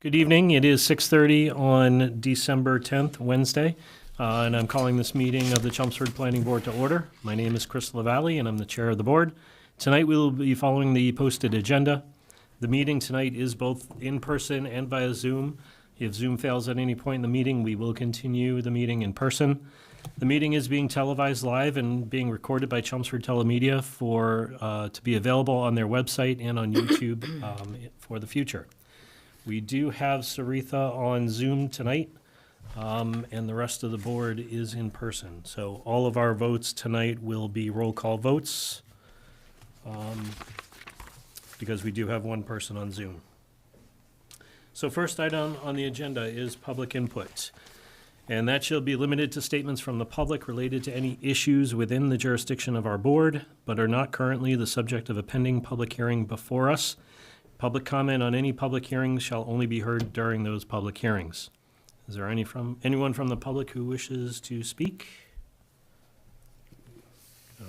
Good evening. It is 6:30 on December 10th, Wednesday, and I'm calling this meeting of the Chelmsford Planning Board to order. My name is Chris LaValle, and I'm the chair of the board. Tonight, we will be following the posted agenda. The meeting tonight is both in person and via Zoom. If Zoom fails at any point in the meeting, we will continue the meeting in person. The meeting is being televised live and being recorded by Chelmsford Telemedia to be available on their website and on YouTube for the future. We do have Saritha on Zoom tonight, and the rest of the board is in person. So all of our votes tonight will be roll call votes, because we do have one person on Zoom. So first item on the agenda is public input, and that shall be limited to statements from the public related to any issues within the jurisdiction of our board, but are not currently the subject of a pending public hearing before us. Public comment on any public hearings shall only be heard during those public hearings. Is there anyone from the public who wishes to speak?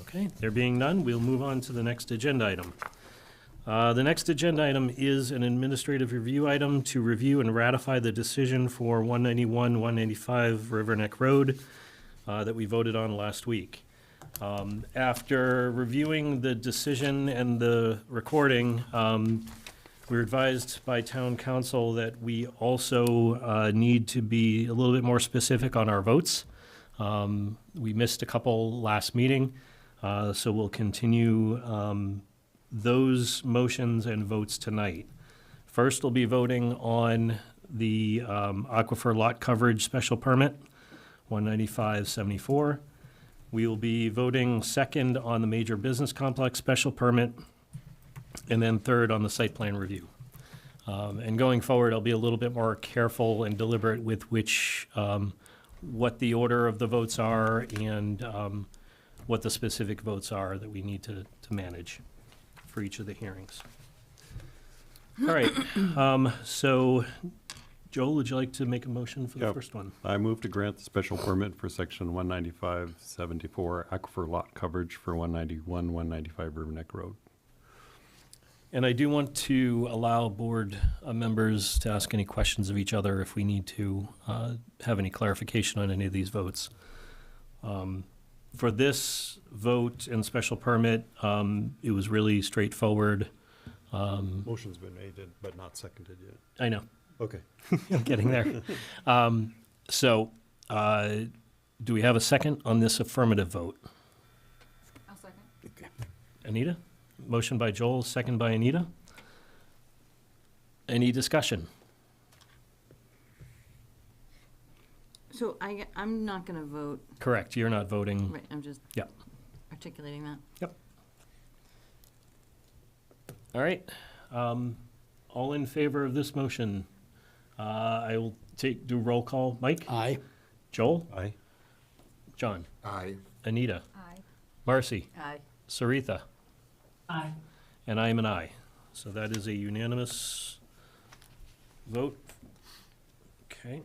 Okay, there being none, we'll move on to the next agenda item. The next agenda item is an administrative review item to review and ratify the decision for 191, 195 River Neck Road that we voted on last week. After reviewing the decision and the recording, we were advised by town council that we also need to be a little bit more specific on our votes. We missed a couple last meeting, so we'll continue those motions and votes tonight. First, we'll be voting on the aquifer lot coverage special permit, 195-74. We will be voting second on the major business complex special permit, and then third on the site plan review. And going forward, I'll be a little bit more careful and deliberate with what the order of the votes are and what the specific votes are that we need to manage for each of the hearings. All right, so Joel, would you like to make a motion for the first one? I move to grant the special permit for section 195-74 aquifer lot coverage for 191, 195 River Neck Road. And I do want to allow board members to ask any questions of each other if we need to have any clarification on any of these votes. For this vote and special permit, it was really straightforward. Motion's been made, but not seconded yet. I know. Okay. I'm getting there. Do we have a second on this affirmative vote? I'll second. Okay. Anita? Motion by Joel, second by Anita. Any discussion? So I'm not going to vote. Correct, you're not voting. Right, I'm just Yep. articulating that. Yep. All right. All in favor of this motion? I will do roll call. Mike? Aye. Joel? Aye. John? Aye. Anita? Aye. Marcy? Aye. Saritha? Aye. And I am an aye. So that is a unanimous vote. Okay.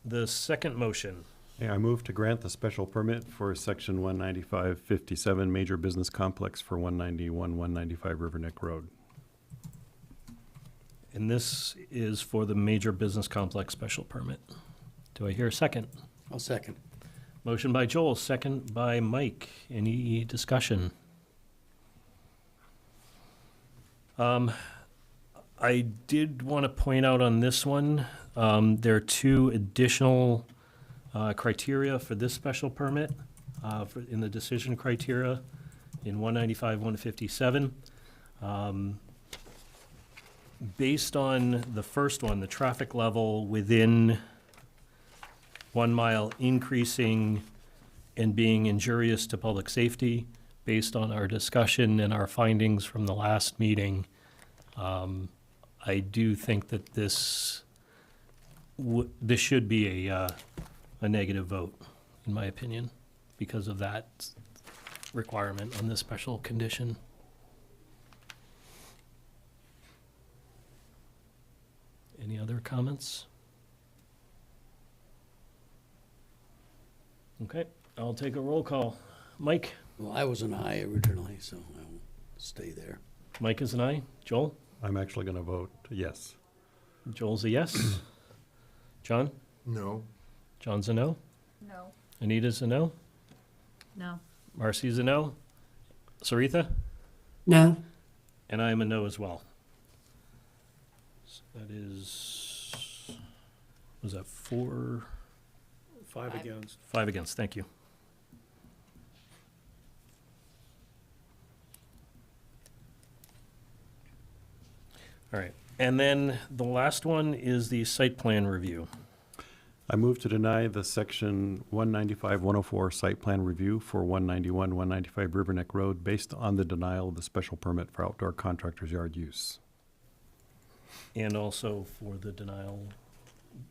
The second motion. Yeah, I move to grant the special permit for section 195-57 major business complex for 191, 195 River Neck Road. And this is for the major business complex special permit. Do I hear a second? I'll second. Motion by Joel, second by Mike. Any discussion? I did want to point out on this one, there are two additional criteria for this special permit in the decision criteria in 195, 157. Based on the first one, the traffic level within 1 mile increasing and being injurious to public safety, based on our discussion and our findings from the last meeting, I do think that this should be a negative vote, in my opinion, because of that requirement on this special condition. Any other comments? Okay, I'll take a roll call. Mike? Well, I was an aye originally, so I will stay there. Mike is an aye. Joel? I'm actually going to vote yes. Joel's a yes. John? No. John's a no. No. Anita's a no. No. Marcy's a no. Saritha? No. And I am a no as well. So that is, was that 4? 5 against. 5 against, thank you. All right, and then the last one is the site plan review. I move to deny the section 195-104 site plan review for 191-195 River Neck Road based on the denial of the special permit for outdoor contractor's yard use. And also for the denial,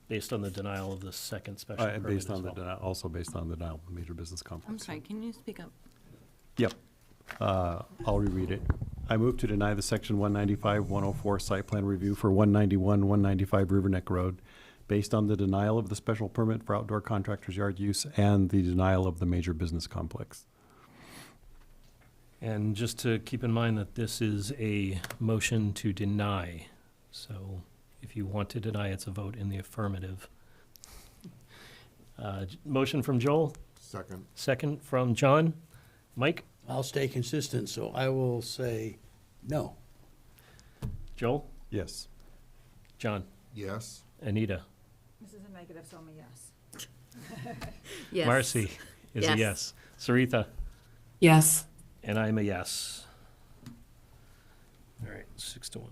based on the denial of the second special permit Based as on the well. also based on the denial of the major business complex. I'm sorry, can you speak up? Yep. I'll reread it. I move to deny the section 195-104 site plan review for 191-195 River Neck Road based on the denial of the special permit for outdoor contractor's yard use and the denial of the major business complex. And just to keep in mind that this is a motion to deny. So if you want to deny, it's a vote in the affirmative. Motion from Joel, Second. second from John. Mike? I'll stay consistent, so I will say no. Joel? Yes. John? Yes. Anita? This is a negative, so I'm a yes. Yes. Marcy is a Yes. yes. Saritha? Yes. And I'm a yes. All right, 6-1.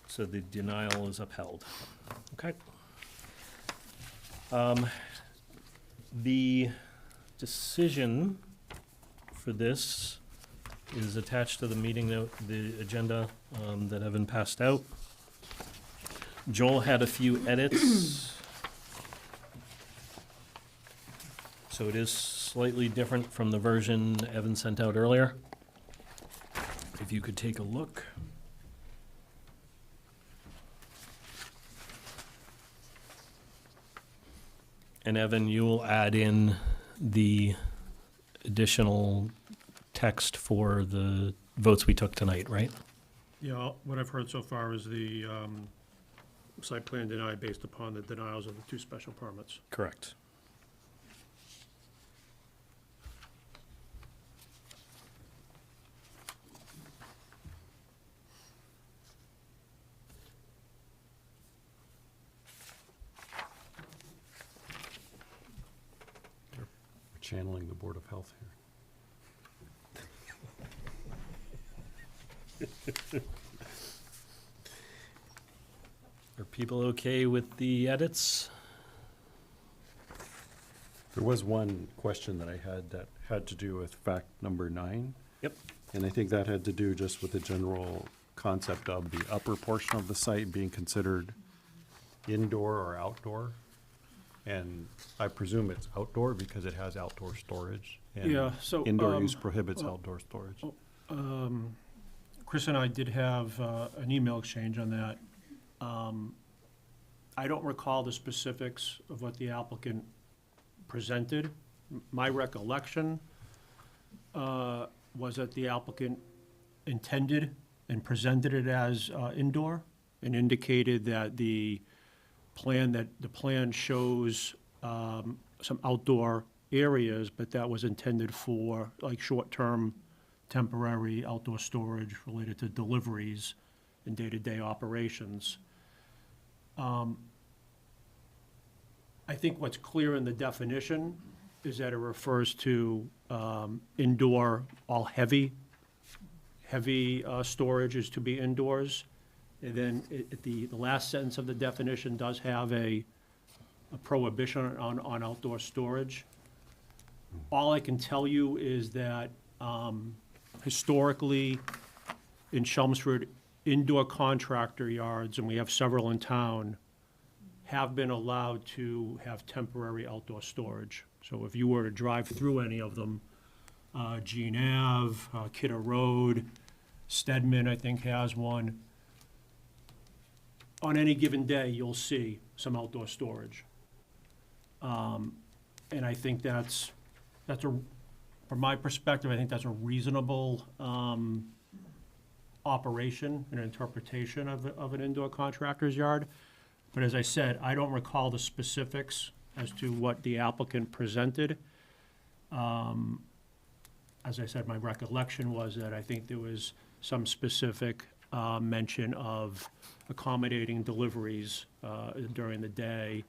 So the denial is upheld. Okay. The decision for this is attached to the meeting note, the agenda that have been passed out. Joel had a few edits. So it is slightly different from the version Evan sent out earlier. If you could take a look. And Evan, you will add in the additional text for the votes we took tonight, right? Yeah, what I've heard so far is the site plan denied based upon the denials of the 2 special permits. Correct. We're channeling the Board of Health here. Are people okay with the edits? There was one question that I had that had to do with fact number 9. Yep. And I think that had to do just with the general concept of the upper portion of the site being considered indoor or outdoor. And I presume it's outdoor because it has outdoor storage. And Yeah, so, indoor use prohibits outdoor storage. Chris and I did have an email exchange on that. I don't recall the specifics of what the applicant presented. My recollection was that the applicant intended and presented it as indoor and indicated that the plan shows some outdoor areas, but that was intended for like short-term, temporary outdoor storage related to deliveries and day-to-day operations. I think what's clear in the definition is that it refers to indoor, all heavy storage is to be indoors. And then the last sentence of the definition does have a prohibition on outdoor storage. All I can tell you is that historically, in Chelmsford, indoor contractor yards, and we have several in town, have been allowed to have temporary outdoor storage. So if you were to drive through any of them, Jean Ave, Kidder Road, Stedman, I think, has one. On any given day, you'll see some outdoor storage. And I think that's a from my perspective, I think that's a reasonable operation and interpretation of an indoor contractor's yard. But as I said, I don't recall the specifics as to what the applicant presented. As I said, my recollection was that I think there was some specific mention of accommodating deliveries during the day.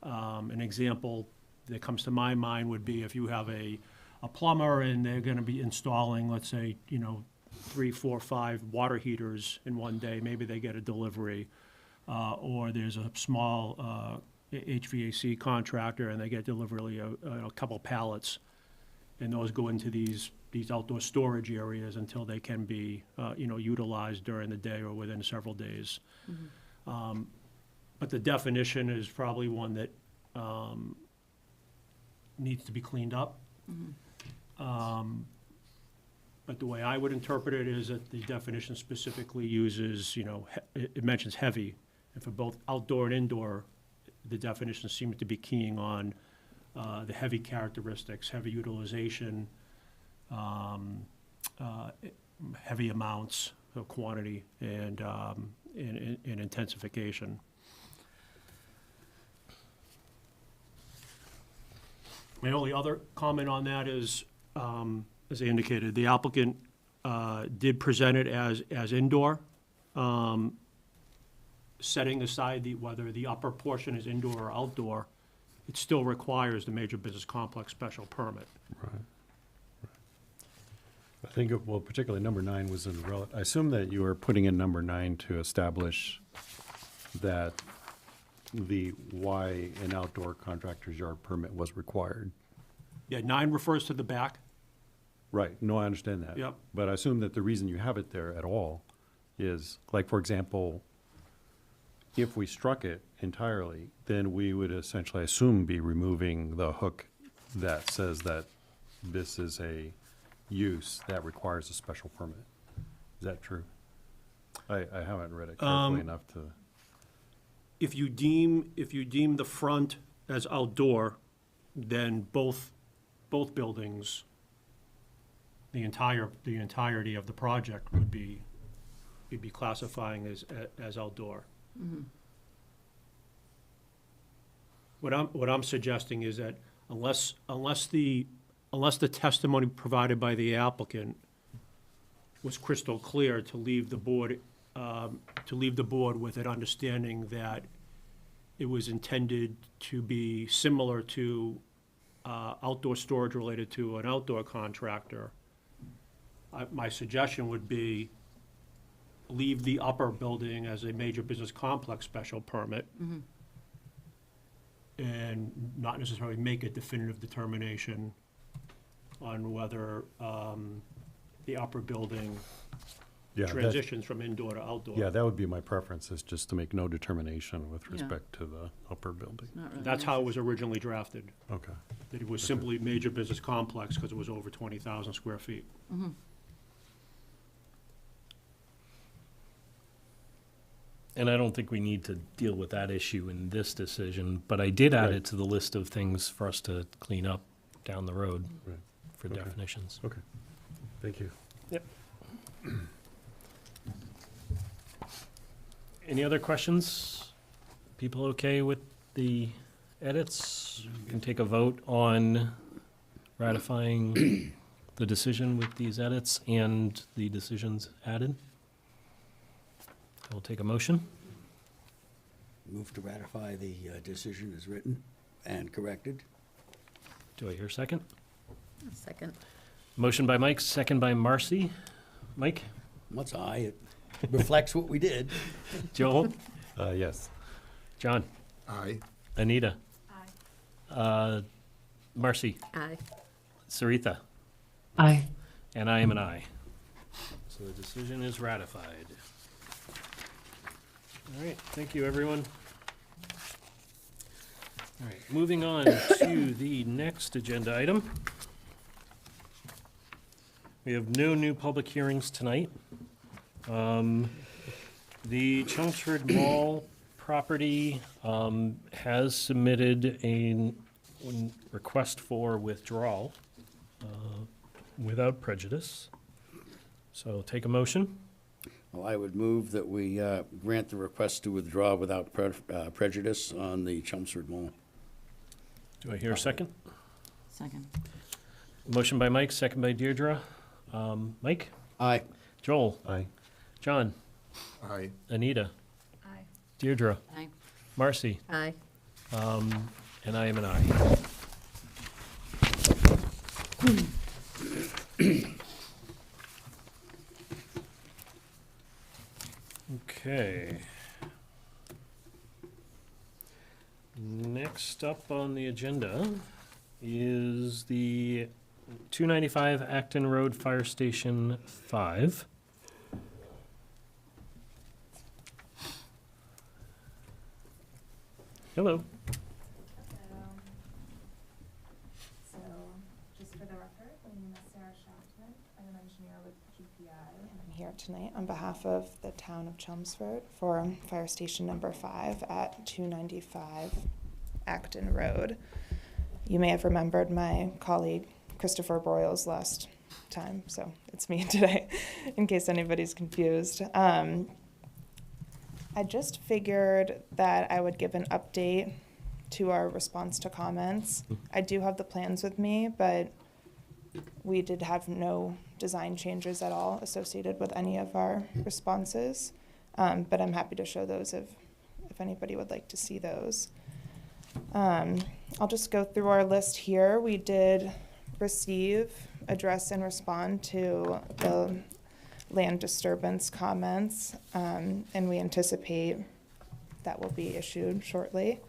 An example that comes to my mind would be if you have a plumber and they're gonna be installing, let's say, 3, 4, 5 water heaters in one day, maybe they get a delivery. Or there's a small HVAC contractor and they get delivery of a couple pallets. And those go into these outdoor storage areas until they can be, utilized during the day or within several days. But the definition is probably one that needs to be cleaned up. But the way I would interpret it is that the definition specifically uses, it mentions heavy. And for both outdoor and indoor, the definition seems to be keying on the heavy characteristics, heavy utilization, heavy amounts of quantity, and intensification. My only other comment on that is, as I indicated, the applicant did present it as indoor, setting aside whether the upper portion is indoor or outdoor. It still requires the major business complex special permit. Right. I think, well, particularly number 9 was I assume that you were putting in number 9 to establish that why an outdoor contractor's yard permit was required. Yeah, 9 refers to the back. Right, no, I understand that. Yep. But I assume that the reason you have it there at all is, like, for example, if we struck it entirely, then we would essentially, I assume, be removing the hook that says that this is a use that requires a special permit. Is that true? I haven't read it carefully enough to. If you deem the front as outdoor, then both buildings, the entirety of the project would be, you'd be classifying as outdoor. What I'm suggesting is that unless the testimony provided by the applicant was crystal clear, to leave the board with an understanding that it was intended to be similar to outdoor storage related to an outdoor contractor, my suggestion would be leave the upper building as a major business complex special permit and not necessarily make a definitive determination on whether the upper building Yeah, transitions from indoor to outdoor. yeah, that would be my preference, is just to make no determination with respect to the upper building. Not really That's how it was originally drafted, Okay. that it was simply major business complex because it was over 20,000 square feet. And I don't think we need to deal with that issue in this decision, but I did add Right. it to the list of things for us to clean up down the road Right. for Okay. definitions. Okay, thank you. Any other questions? People okay with the edits? Can take a vote on ratifying the decision with these edits and the decisions added. I'll take a motion. Move to ratify the decision as written and corrected. Do I hear a second? Second. Motion by Mike, second by Marcy. Mike? What's aye? It reflects what we did. Joel? Yes. John? Aye. Anita? Aye. Marcy? Aye. Sarita? Aye. And I am an aye. So the decision is ratified. All right, thank you, everyone. All right, moving on to the next agenda item. We have no new public hearings tonight. The Chelmsford Mall property has submitted a request for withdrawal without prejudice. So take a motion. Well, I would move that we grant the request to withdraw without prejudice on the Chelmsford Mall. Do I hear a second? Second. Motion by Mike, second by Deirdre. Mike? Aye. Joel? Aye. John? Aye. Anita? Aye. Deirdre? Aye. Marcy? Aye. And I am an aye. Okay. Next up on the agenda is the 295 Acton Road Fire Station 5. Hello. So, just for the record, my name is Sarah Shaftman. I'm an engineer with GPI, and I'm here tonight on behalf of the town of Chelmsford for Fire Station Number 5 at 295 Acton Road. You may have remembered my colleague Christopher Broyles last time, so it's me today, in case anybody's confused. I just figured that I would give an update to our response to comments. I do have the plans with me, but we did have no design changes at all associated with any of our responses. But I'm happy to show those if anybody would like to see those. I'll just go through our list here. We did receive, address, and respond to the land disturbance comments, and we anticipate that will be issued shortly.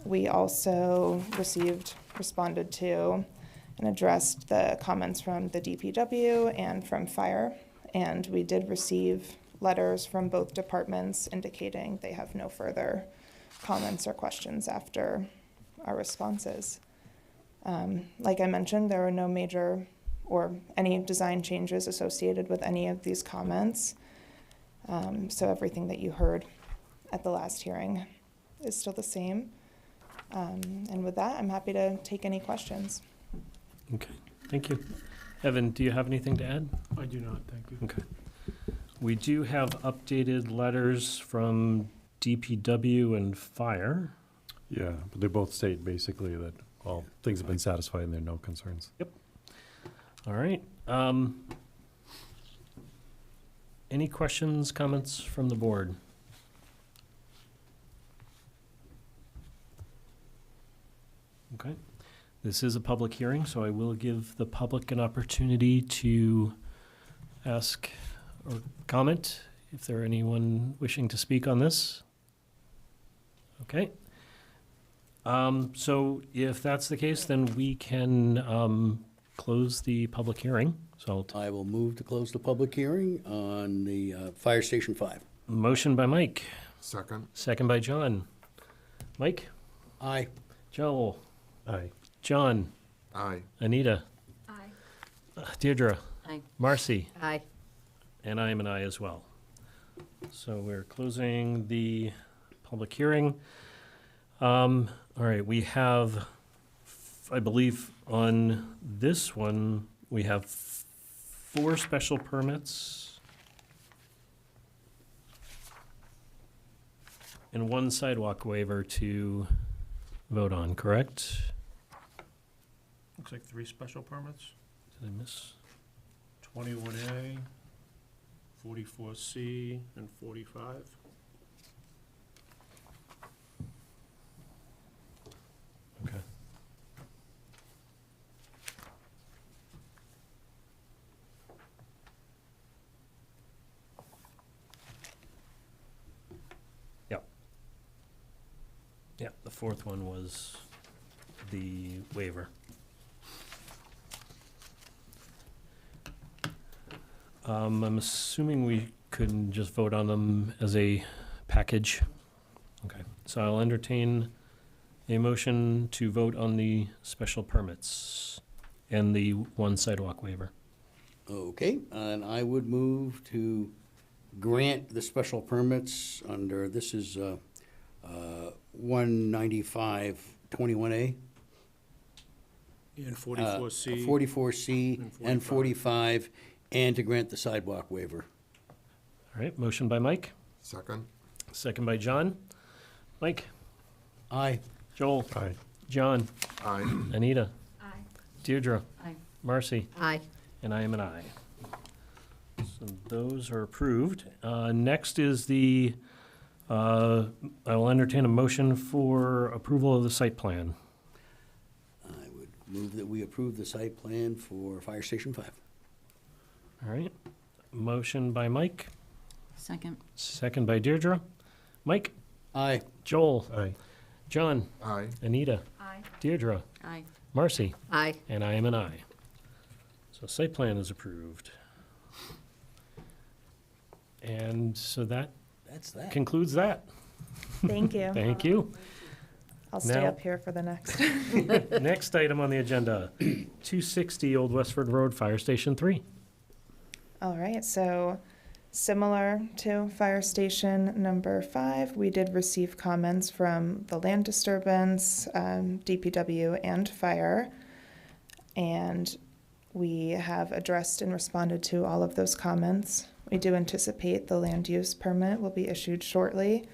We also responded to, and addressed the comments from the DPW and from fire, and we did receive letters from both departments indicating they have no further comments or questions after our responses. Like I mentioned, there were no major or any design changes associated with any of these comments. So everything that you heard at the last hearing is still the same. And with that, I'm happy to take any questions. Okay, thank you. Evan, do you have anything to add? I do not, thank you. Okay. We do have updated letters from DPW and fire. Yeah, but they both state basically that all things have been satisfied and there are no concerns. All right. Any questions, comments from the board? Okay. This is a public hearing, so I will give the public an opportunity to ask or comment if there are anyone wishing to speak on this. Okay. So if that's the case, then we can close the public hearing. So I will move to close the public hearing on the Fire Station 5. motion by Mike, Second. second by John. Mike, Aye. Joel, Aye. John, Aye. Anita, Aye. Deirdre, Aye. Marcy, Aye. and I am an aye as well. So we're closing the public hearing. All right, we have, I believe on this one, we have 4 special permits and 1 sidewalk waiver to vote on, correct? Looks like 3 special permits, Did I miss? 21A, 44C, and 45. Okay. Yep. Yeah, the 4th one was the waiver. I'm assuming we couldn't just vote on them as a package. Okay, so I'll entertain a motion to vote on the special permits and the 1 sidewalk waiver. Okay, and I would move to grant the special permits under, this is 195-21A. And 44C. 44C and 45, and to grant the sidewalk waiver. All right, motion by Mike, Second. second by John. Mike? Aye. Joel? Aye. John? Aye. Anita? Aye. Deirdre? Aye. Marcy? Aye. And I am an aye. So those are approved. Next is the, I will entertain a motion for approval of the site plan. I would move that we approve the site plan for Fire Station 5. All right, motion by Mike, Second. second by Deirdre. Mike? Aye. Joel? Aye. John? Aye. Anita? Aye. Deirdre? Aye. Marcy? Aye. And I am an aye. So site plan is approved. And so that That's that. concludes that. Thank you. Thank you. I'll stay Now- up here for the next. Next item on the agenda, 260 Old Westford Road, Fire Station 3. All right, so similar to Fire Station number 5, we did receive comments from the land disturbance, DPW, and fire. And we have addressed and responded to all of those comments. We do anticipate the land use permit will be issued shortly.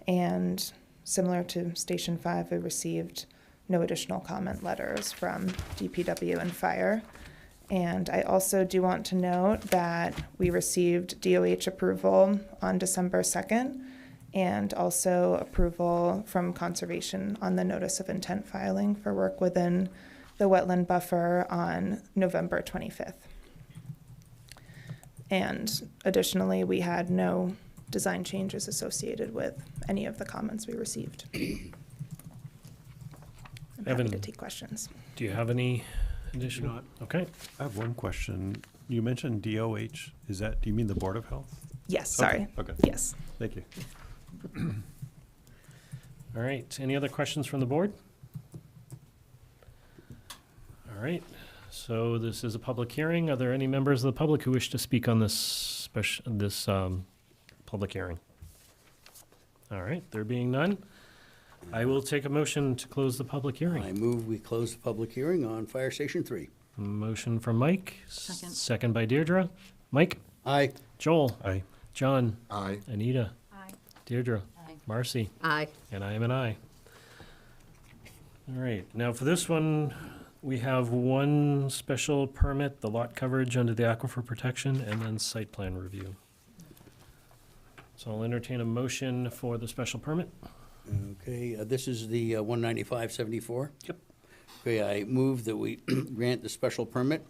And similar to Station 5, we received no additional comment letters from DPW and fire. And I also do want to note that we received DOH approval on December 2nd and also approval from Conservation on the notice of intent filing for work within the wetland buffer on November 25th. And additionally, we had no design changes associated with any of the comments we received. I'm happy Evan. to take questions. Do you have any additional? not. Okay. I have one question. You mentioned DOH. Is that, do you mean the Board of Health? Yes, sorry. Okay. Yes. Thank you. All right. Any other questions from the board? All right. So this is a public hearing. Are there any members of the public who wish to speak on this public hearing? All right. There being none, I will take a motion to close the public I hearing. move we close the public hearing on Fire Station 3. Motion from Mike. Second. Second by Deirdre. Mike? Aye. Joel? Aye. John? Aye. Anita? Aye. Deirdre? Aye. Marcy? Aye. And I am an aye. All right, now for this one, we have one special permit, the lot coverage under the aquifer protection, and then site plan review. So I'll entertain a motion for the special permit. Okay, this is the 195-74? Yep. Okay, I move that we grant the special permit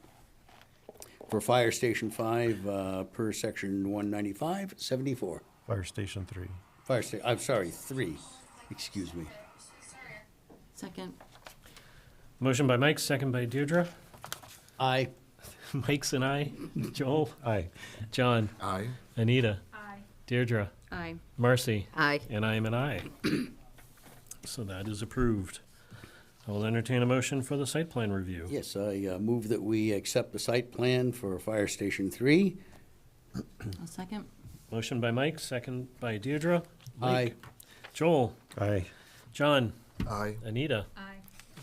for Fire Station 5 per section 195-74. Fire Station 3. I'm sorry, 3, excuse me. Second. Motion by Mike, second by Deirdre. Aye. Mike's an aye. Joel? Aye. John? Aye. Anita? Aye. Deirdre? Aye. Marcy? Aye. And I am an aye. So that is approved. I will entertain a motion for the site plan review. Yes, I move that we accept the site plan for Fire Station 3. I'll second. Motion by Mike, second by Deirdre. Mike. Aye. Joel? Aye. John? Aye. Anita? Aye.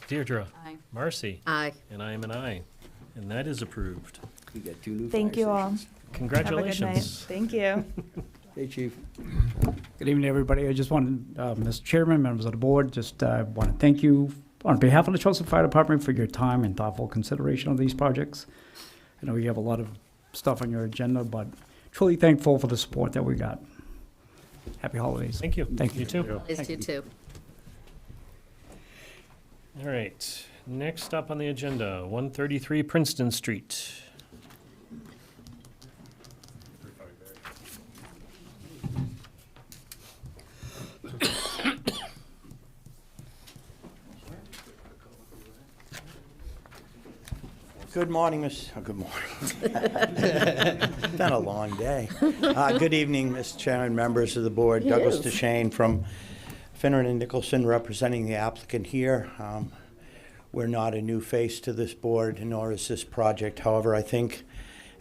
Deirdre? Aye. Marcy? Aye. And I am an aye. And that is approved. We got 2 new fire Thank you all. stations. Have a good night. Congratulations. Thank you. Hey, Chief. Good evening, everybody. I just want, Mr. Chairman, members of the board, just want to thank you on behalf of the Chelmsford Fire Department for your time and thoughtful consideration of these projects. I know you have a lot of stuff on your agenda, but truly thankful for the support that we got. Happy holidays. Thank you. Thank you. You too. Is you too. All right. Next up on the agenda, 133 Princeton Street. Good morning, good morning. Been a long day. Good evening, Mr. Chairman, members of the board. It Douglas is. DeShane from Finneran and Nicholson, representing the applicant here. We're not a new face to this board, nor is this project. However, I think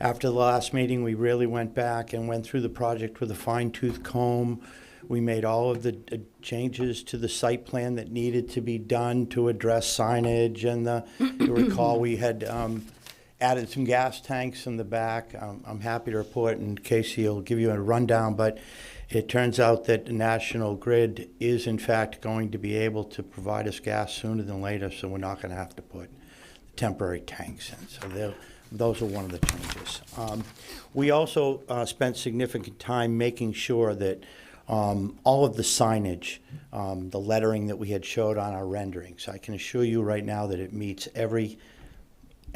after the last meeting, we really went back and went through the project with a fine-tooth comb. We made all of the changes to the site plan that needed to be done to address signage and you recall we had added some gas tanks in the back. I'm happy to report, and Casey will give you a rundown, but it turns out that National Grid is in fact going to be able to provide us gas sooner than later, so we're not going to have to put temporary tanks in. So those are one of the changes. We also spent significant time making sure that all of the signage, the lettering that we had showed on our renderings, I can assure you right now that it meets every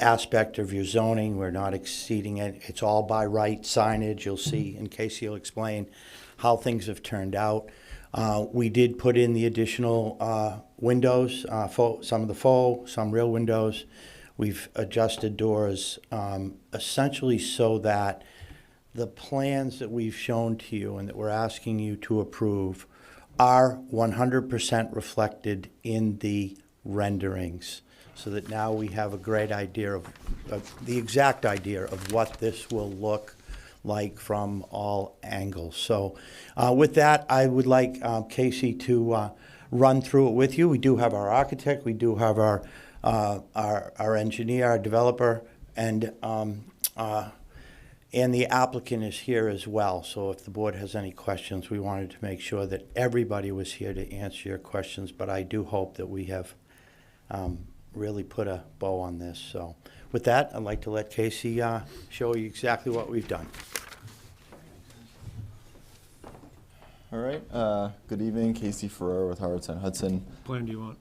aspect of your zoning. We're not exceeding it. It's all by right signage. You'll see, and Casey will explain how things have turned out. We did put in the additional windows, some of the faux, some real windows. We've adjusted doors essentially so that the plans that we've shown to you and that we're asking you to approve are 100% reflected in the renderings, so that now we have a great idea of the exact idea of what this will look like from all angles. So with that, I would like Casey to run through it with you. We do have our architect, we do have our engineer, our developer, and the applicant is here as well. So if the board has any questions, we wanted to make sure that everybody was here to answer your questions, but I do hope that we have really put a bow on this. So with that, I'd like to let Casey show you exactly what we've done. All right. Good evening, Casey Ferrer with Howardson Hudson. Plan do you want?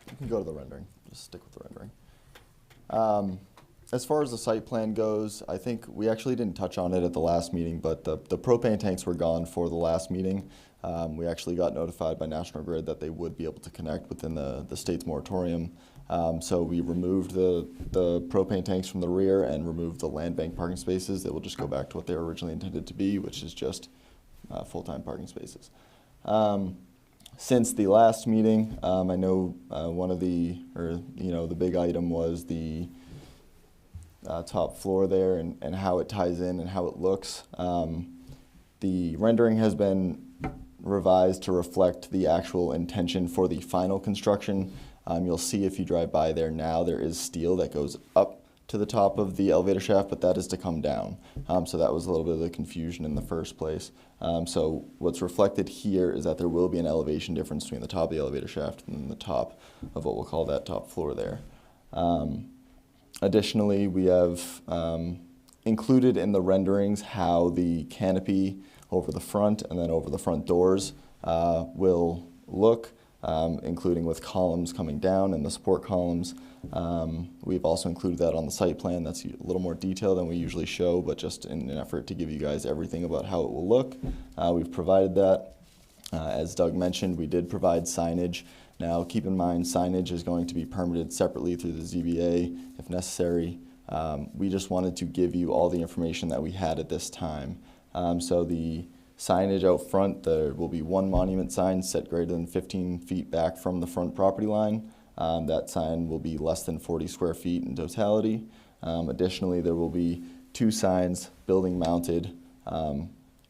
You can go to the rendering. Just stick with the rendering. As far as the site plan goes, I think we actually didn't touch on it at the last meeting, but the propane tanks were gone for the last meeting. We actually got notified by National Grid that they would be able to connect within the state's moratorium. So we removed the propane tanks from the rear and removed the land bank parking spaces. They will just go back to what they were originally intended to be, which is just full-time parking spaces. Since the last meeting, I know one of the big item was the top floor there and how it ties in and how it looks. The rendering has been revised to reflect the actual intention for the final construction. You'll see if you drive by there now, there is steel that goes up to the top of the elevator shaft, but that is to come down. So that was a little bit of the confusion in the first place. So what's reflected here is that there will be an elevation difference between the top of the elevator shaft and the top of what we'll call that top floor there. Additionally, we have included in the renderings how the canopy over the front and then over the front doors will look, including with columns coming down and the support columns. We've also included that on the site plan. That's a little more detail than we usually show, but just in an effort to give you guys everything about how it will look. We've provided that. As Doug mentioned, we did provide signage. Now, keep in mind, signage is going to be permitted separately through the ZBA if necessary. We just wanted to give you all the information that we had at this time. So the signage out front, there will be one monument sign set greater than 15 feet back from the front property line. That sign will be less than 40 square feet in totality. Additionally, there will be two signs building mounted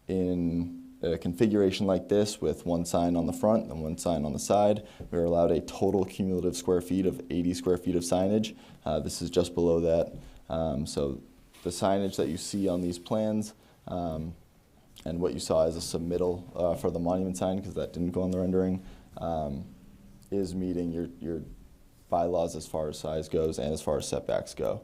in a configuration like this with one sign on the front and one sign on the side. We're allowed a total cumulative square feet of 80 square feet of signage. This is just below that. So the signage that you see on these plans and what you saw as a submittal for the monument sign, because that didn't go on the rendering, is meeting your bylaws as far as size goes and as far as setbacks go.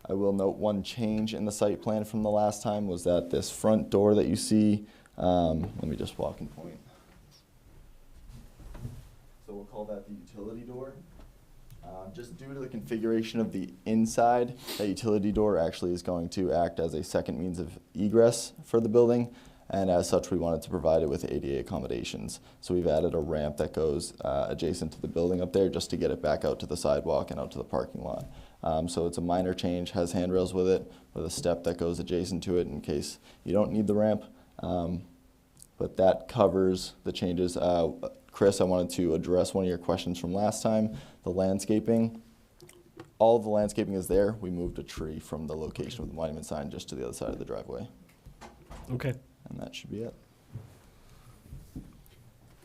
I will note one change in the site plan from the last time was that this front door that you see, let me just walk and point. So we'll call that the utility door. Just due to the configuration of the inside, that utility door actually is going to act as a second means of egress for the building. And as such, we wanted to provide it with ADA accommodations. So we've added a ramp that goes adjacent to the building up there just to get it back out to the sidewalk and out to the parking lot. So it's a minor change, has handrails with it, with a step that goes adjacent to it in case you don't need the ramp. But that covers the changes. Chris, I wanted to address one of your questions from last time, the landscaping. All of the landscaping is there. We moved a tree from the location of the monument sign just to the other side of the driveway. Okay. And that should be it.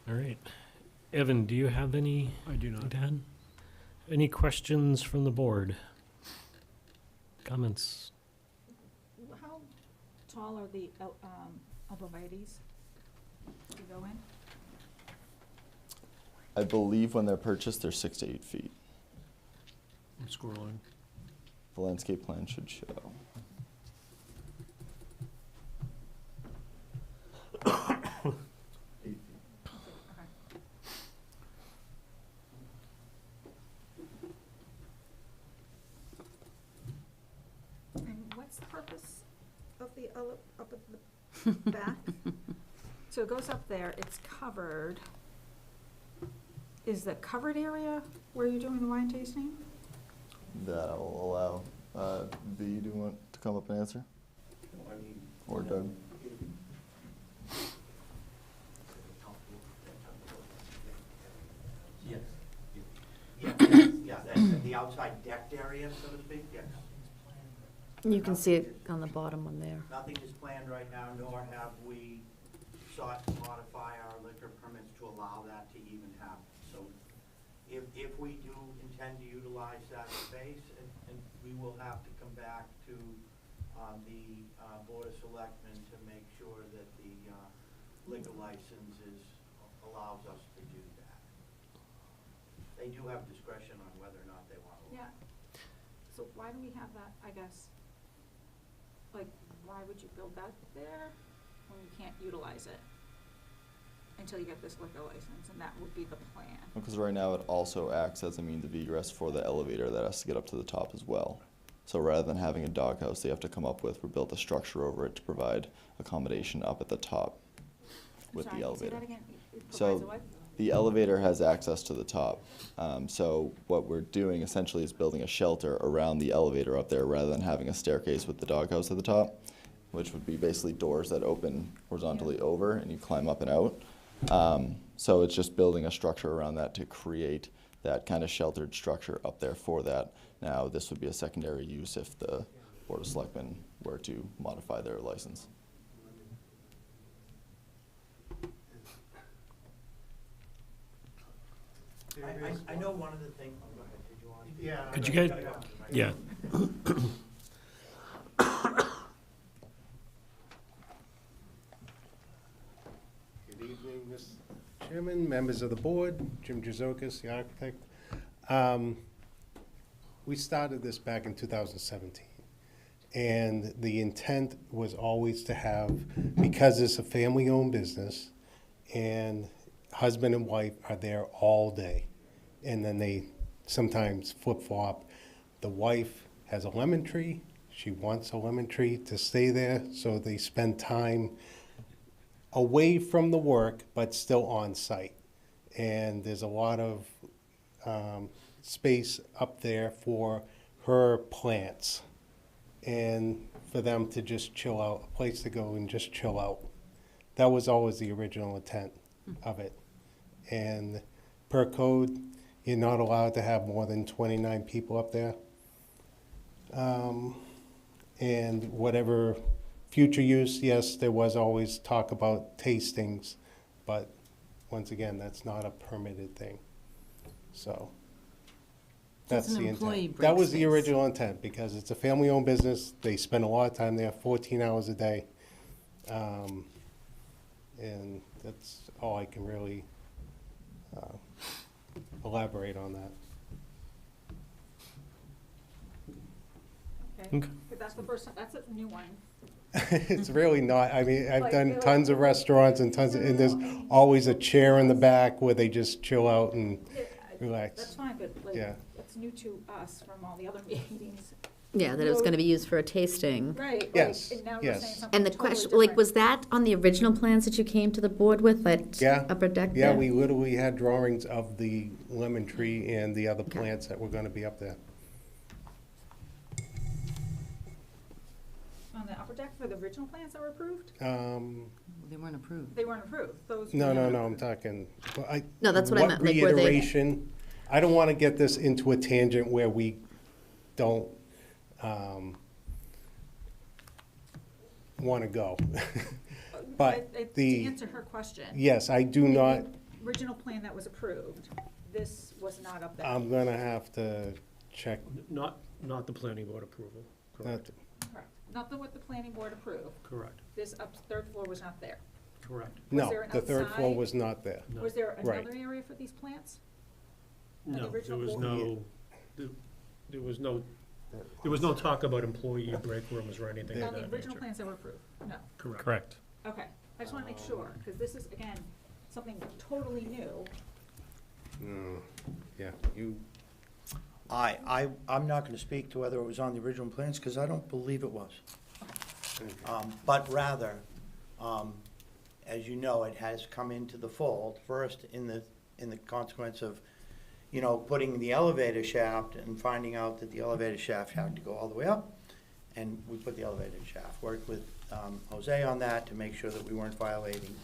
All right. Evan, do you have any I do not. to add? Any questions from the board? Comments? How tall are the arborvitaes to go in? I believe when they're purchased, they're 6 to 8 feet. I'm scrolling. The landscape plan should show. And what's the purpose of the up at the back? So it goes up there, it's covered. Is the covered area where you're doing the wine tasting? That'll allow, V, do you want to come up and answer? Or Doug? Yes. Yeah, the outside decked area, so to speak, yes. You can see it on the bottom one there. Nothing is planned right now, nor have we sought to modify our liquor permits to allow that to even happen. So if we do intend to utilize that space, and we will have to come back to the Board of Selectmen to make sure that the liquor license allows us to do that. They do have discretion on whether or not they want to. Yeah. So why do we have that, I guess? Like, why would you build that there when you can't utilize it until you get this liquor license, and that would be the plan? Because right now it also acts as a means of egress for the elevator that has to get up to the top as well. So rather than having a doghouse they have to come up with, we built a structure over it to provide accommodation up at the top with Sorry, the can you say elevator. that again? It provides a So what? the elevator has access to the top. So what we're doing essentially is building a shelter around the elevator up there rather than having a staircase with the doghouse at the top, which would be basically doors that open horizontally over and you climb up and out. So it's just building a structure around that to create that kind of sheltered structure up there for that. Now, this would be a secondary use if the Board of Selectmen were to modify their license. I know one of the things, oh, go ahead, did you want? Yeah. Could you guys, yeah. Good evening, Mr. Chairman, members of the board, Jim Jazokis, the architect. We started this back in 2017, and the intent was always to have, because it's a family-owned business, and husband and wife are there all day, and then they sometimes flip-flop. The wife has a lemon tree, she wants a lemon tree to stay there, so they spend time away from the work, but still on site. And there's a lot of space up there for her plants and for them to just chill out, a place to go and just chill out. That was always the original intent of it. And per code, you're not allowed to have more than 29 people up there. And whatever future use, yes, there was always talk about tastings, but once again, that's not a permitted thing. So that's an the employee intent. break That was the space. original intent, because it's a family-owned business. They spend a lot of time there, 14 hours a day. And that's all I can really elaborate on that. Okay, but that's the first time, that's a new one. It's really not, I mean, I've Like, done they're tons of restaurants and tons of, and there's always a chair in the back where they just chill out and Yeah, relax. That's fine, but like, Yeah. that's new to us from all the other meetings. Yeah, that it was gonna be used for a tasting. Right. like, Yes, and now you're yes. saying something And the totally question, like, different. was that on the original plans that you came to the board with, that Yeah. upper deck Yeah, there? we literally had drawings of the lemon tree and the other Okay. plants that were gonna be up there. On the upper deck for the original plans that were approved? They weren't approved. They weren't approved, those. No, were no, not no, I'm approved. talking, well, I. No, that's what I meant, like, were they- Reiteration, I don't wanna get this into a tangent where we don't, wanna go. But To the, answer her question. yes, I do not, The original plan that was approved, this was not up there. I'm gonna have to check. Not the planning board approval, correct, Correct. Nothing with the planning board approved. correct, This third floor was not there. correct. No, there an the third floor outside? was not there. No. Was there Right. another area for these plants? the No, there original was board? no, there was no talk about employee break rooms or anything On of the that original nature. plans that were approved? No. Correct. Correct. Okay. I just want to make sure, because this is, again, something totally new. Yeah, you, I'm not gonna speak to whether it was on the original plans, because I don't believe it was. But rather, as you know, it has come into the fold, first in the consequence of, you know, putting the elevator shaft and finding out that the elevator shaft had to go all the way up, and we put the elevator shaft. Worked with Jose on that to make sure that we weren't violating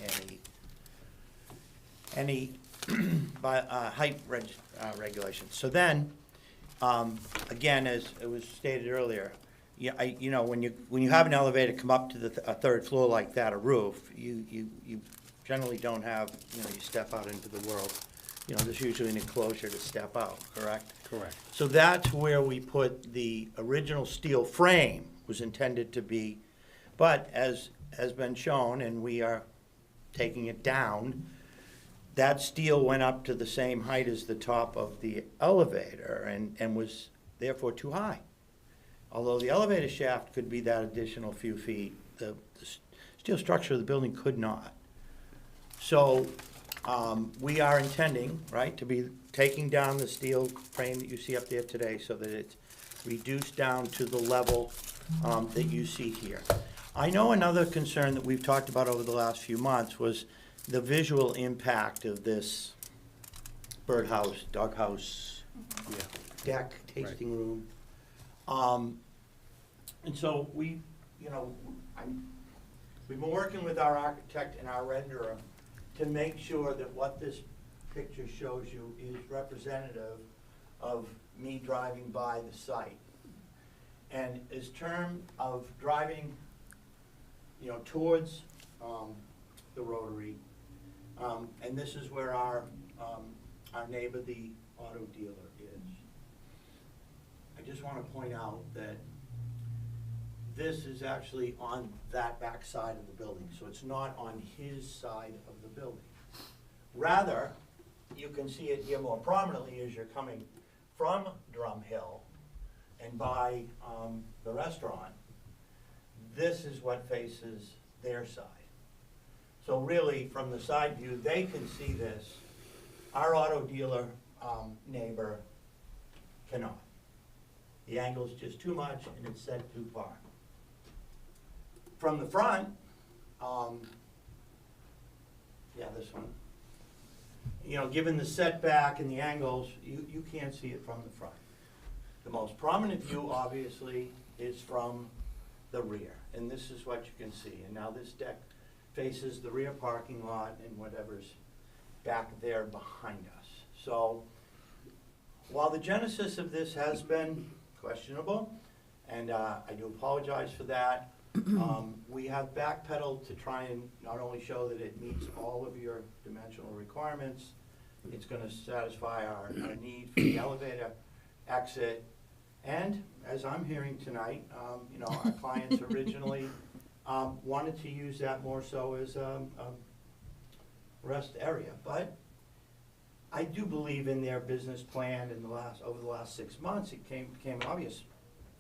any height regulations. So then, again, as it was stated earlier, you know, when you have an elevator come up to a third floor like that, a roof, you generally don't have, you know, you step out into the world. You know, there's usually an enclosure to step out, correct? Correct. So that's where we put the original steel frame was intended to be, but as has been shown, and we are taking it down, that steel went up to the same height as the top of the elevator and was therefore too high. Although the elevator shaft could be that additional few feet, the steel structure of the building could not. So we are intending, right, to be taking down the steel frame that you see up there today so that it's reduced down to the level that you see here. I know another concern that we've talked about over the last few months was the visual impact of this birdhouse, doghouse, deck, tasting room. And so we, you know, we've been working with our architect and our renderer to make sure that what this picture shows you is representative of me driving by the site. And as term of driving, you know, towards the Rotary, and this is where our neighbor, the auto dealer, is. I just want to point out that this is actually on that back side of the building, so it's not on his side of the building. Rather, you can see it here more prominently as you're coming from Drum Hill and by the restaurant. This is what faces their side. So really, from the side view, they can see this. Our auto dealer neighbor cannot. The angle's just too much and it's set too far. From the front, yeah, this one. You know, given the setback and the angles, you can't see it from the front. The most prominent view, obviously, is from the rear, and this is what you can see. And now this deck faces the rear parking lot and whatever's back there behind us. So, while the genesis of this has been questionable, and I do apologize for that, we have backpedaled to try and not only show that it meets all of your dimensional requirements, it's gonna satisfy our need for the elevator exit, and as I'm hearing tonight, you know, our clients originally wanted to use that more so as a rest area, but I do believe in their business plan over the last 6 months, it became obvious.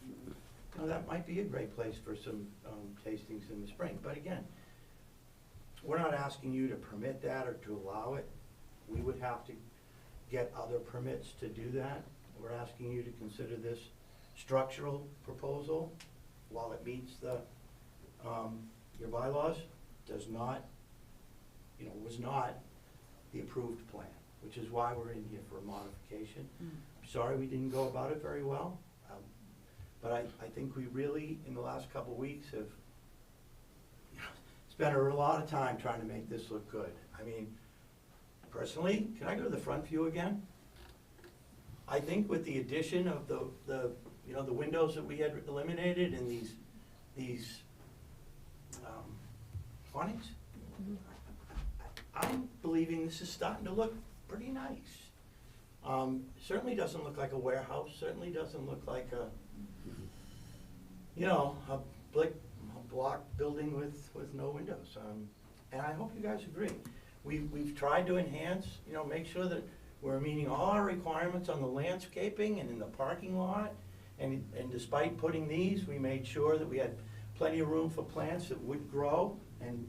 You know, that might be a great place for some tastings in the spring. But again, we're not asking you to permit that or to allow it. We would have to get other permits to do that. We're asking you to consider this structural proposal, while it meets your bylaws, does not, you know, was not the approved plan, which is why we're in here for a modification. Sorry we didn't go about it very well. But I think we really, in the last couple of weeks, have spent a lot of time trying to make this look good. I mean, personally, can I go to the front view again? I think with the addition of the you know, the windows that we had eliminated and these awnings, I'm believing this is starting to look pretty nice. Certainly doesn't look like a warehouse, certainly doesn't look like a, you know, a block building with no windows. And I hope you guys agree. We've tried to enhance, you know, make sure that we're meeting all our requirements on the landscaping and in the parking lot. And despite putting these, we made sure that we had plenty of room for plants that would grow and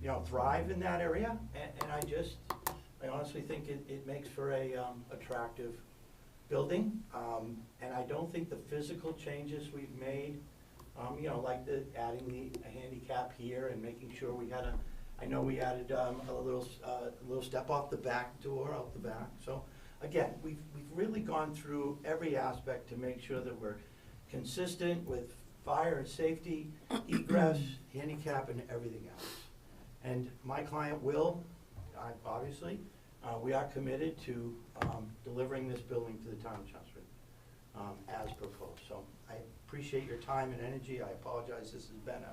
you know, thrive in that area. And I honestly think it makes for a attractive building. And I don't think the physical changes we've made, you know, like adding a handicap here and making sure we had I know we added a little step off the back door, out the back. So again, we've really gone through every aspect to make sure that we're consistent with fire and safety, egress, handicap, and everything else. And my client will, obviously, we are committed to delivering this building to the town of Chelmsford as proposed. So I appreciate your time and energy. I apologize, this has been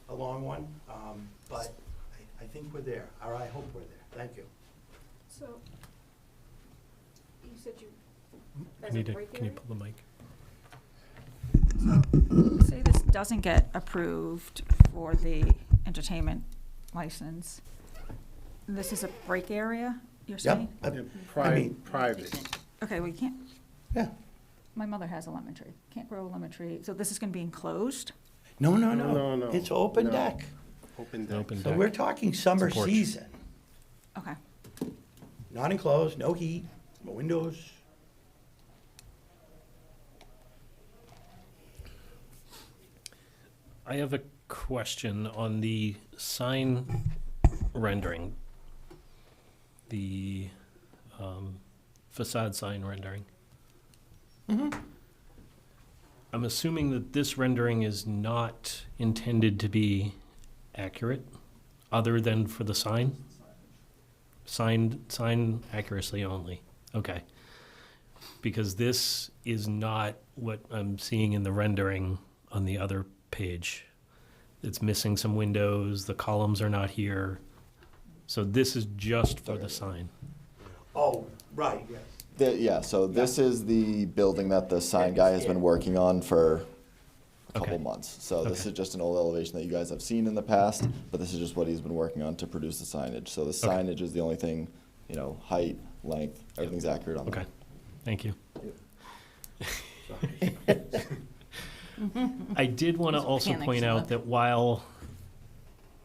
a long one, but I think we're there, or I hope we're there. Thank you. So, you said you, Can as a you break can you area? pull the mic? So, say this doesn't get approved for the entertainment license. This is a break area, you're saying? Private. Okay, we can't, Yeah. my mother has a lemon tree. Can't grow a lemon tree. So this is gonna be enclosed? No. No. It's open No. deck. Open deck. Open So deck. we're talking summer It's a porch. season. Okay. Not enclosed, no heat, no windows. I have a question on the sign rendering, the facade sign rendering. I'm assuming that this rendering is not intended to be accurate, other than for the sign? Sign accuracy only, okay. Because this is not what I'm seeing in the rendering on the other page. It's missing some windows, the columns are not here. So this is just for the sign. Oh, right, yes. Yeah, so this is the building that the sign guy has been working on for a couple Okay. months. So this Okay. is just an old elevation that you guys have seen in the past, but this is just what he's been working on to produce the signage. So the signage is the only thing, you know, height, length, everything's accurate on that. Okay, thank you. Sorry. I did want to Those are also panics, point huh? out that while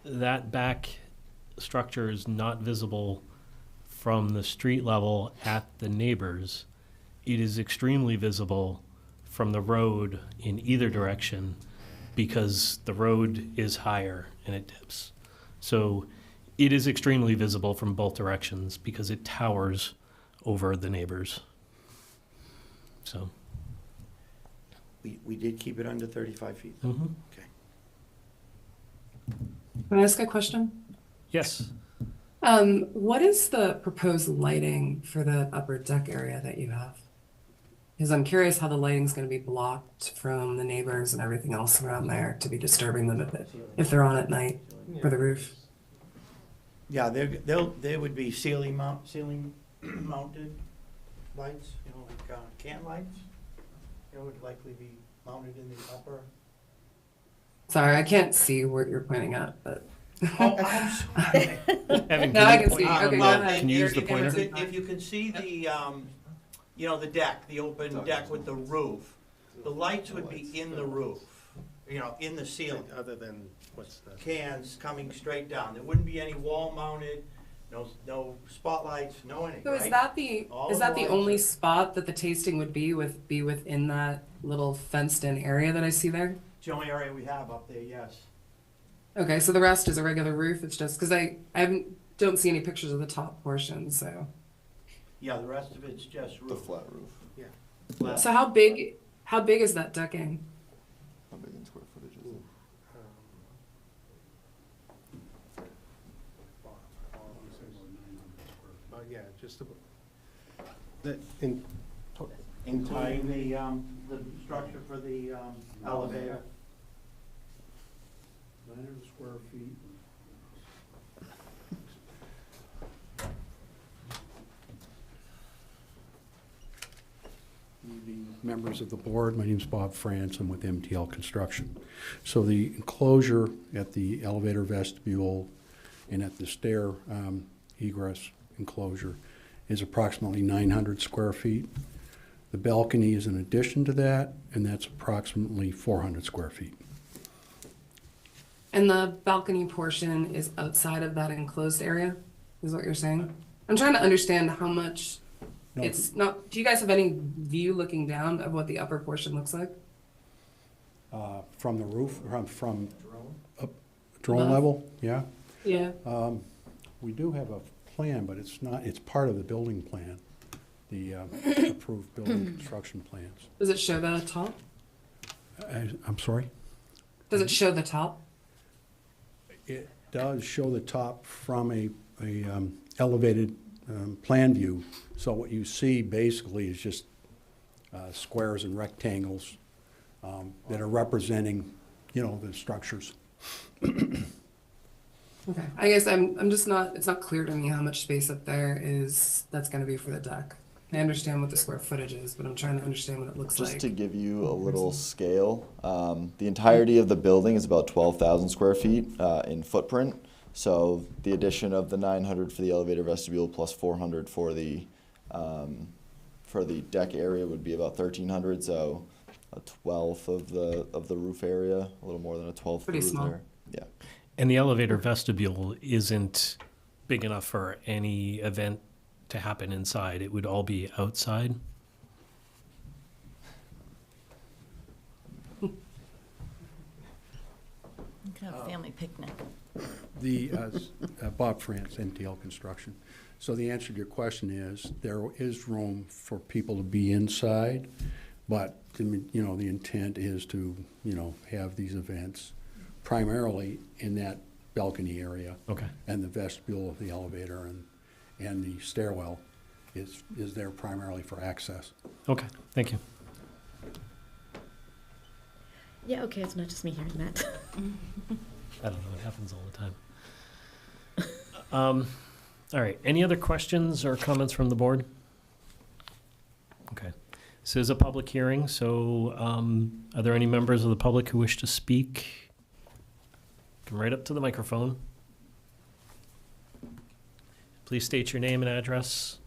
that back structure is not visible from the street level at the neighbors, it is extremely visible from the road in either direction because the road is higher and it dips. So it is extremely visible from both directions because it towers over the neighbors. So, We did keep it under 35 feet. mhm. Okay. Can I ask a question? Yes. What is the proposed lighting for the upper deck area that you have? Because I'm curious how the lighting's going to be blocked from the neighbors and everything else around there to be disturbing them if they're on at night for the roof. Yeah, they would be ceiling mounted lights, you know, like can lights. It would likely be mounted in the upper. Sorry, I can't see what you're pointing at, but Oh, I'm sorry. Evan, now I you can point- see. Okay, go Well, ahead. Can you use the if pointer? If you can see the, you know, the deck, the open deck with the roof, the lights would be in the roof, you know, in the ceiling. Other than, what's the? Cans coming straight down. There wouldn't be any wall mounted, no spotlights, no anything, So right? is that the All is the that the lights only are- spot that the tasting would be within that little fenced-in area that I see there? It's the only area we have up there, yes. Okay, so the rest is a regular roof. It's just because don't see any pictures of the top portion. So Yeah, the rest of it's just The roof. flat roof. Flat. so how big is that decking? How big in square footage is it? Yeah, just about. In, Including the structure for the elevator. 900 square feet, members of the board. My name's Bob France. I'm with MTL Construction. So the enclosure at the elevator vestibule and at the stair egress enclosure is approximately 900 square feet. The balcony is in addition to that, and that's approximately 400 square feet. And the balcony portion is outside of that enclosed area, is what you're saying? I'm trying to understand how much No. it's not, do you guys have any view looking down of what the upper portion looks like? From the roof, from up drone Above? level, yeah. Yeah. We do have a plan, but it's not, it's part of the building plan, the approved building construction plans. Does it show the top? I'm sorry? Does it show the top? It does show the top from a elevated plan view. So what you see basically is just squares and rectangles that are representing, you know, the structures. Okay, I guess I'm just not, it's not clear to me how much space up there is, that's gonna be for the deck. I understand what the square footage is, but I'm trying to understand what it looks Just like. to give you a little scale, the entirety of the building is about 12,000 square feet in footprint. So the addition of the 900 for the elevator vestibule plus 400 for the deck area would be about 1,300. So a 12th of the roof area, a little more than a 12th of the Pretty roof small. area. Yeah. And the elevator vestibule isn't big enough for any event to happen inside. It would all be outside. You can have a family picnic. The, Bob France, MTL Construction. So the answer to your question is, there is room for people to be inside, but, you know, the intent is to, you know, have these events primarily in that balcony area. Okay. And the vestibule of the elevator and the stairwell is there primarily for access. Okay, thank you. Yeah, okay, it's not just me hearing that. I don't know, it happens all the time. All right, any other questions or comments from the board? Okay, this is a public hearing, so are there any members of the public who wish to speak? Come right up to the microphone. Please state your name and address.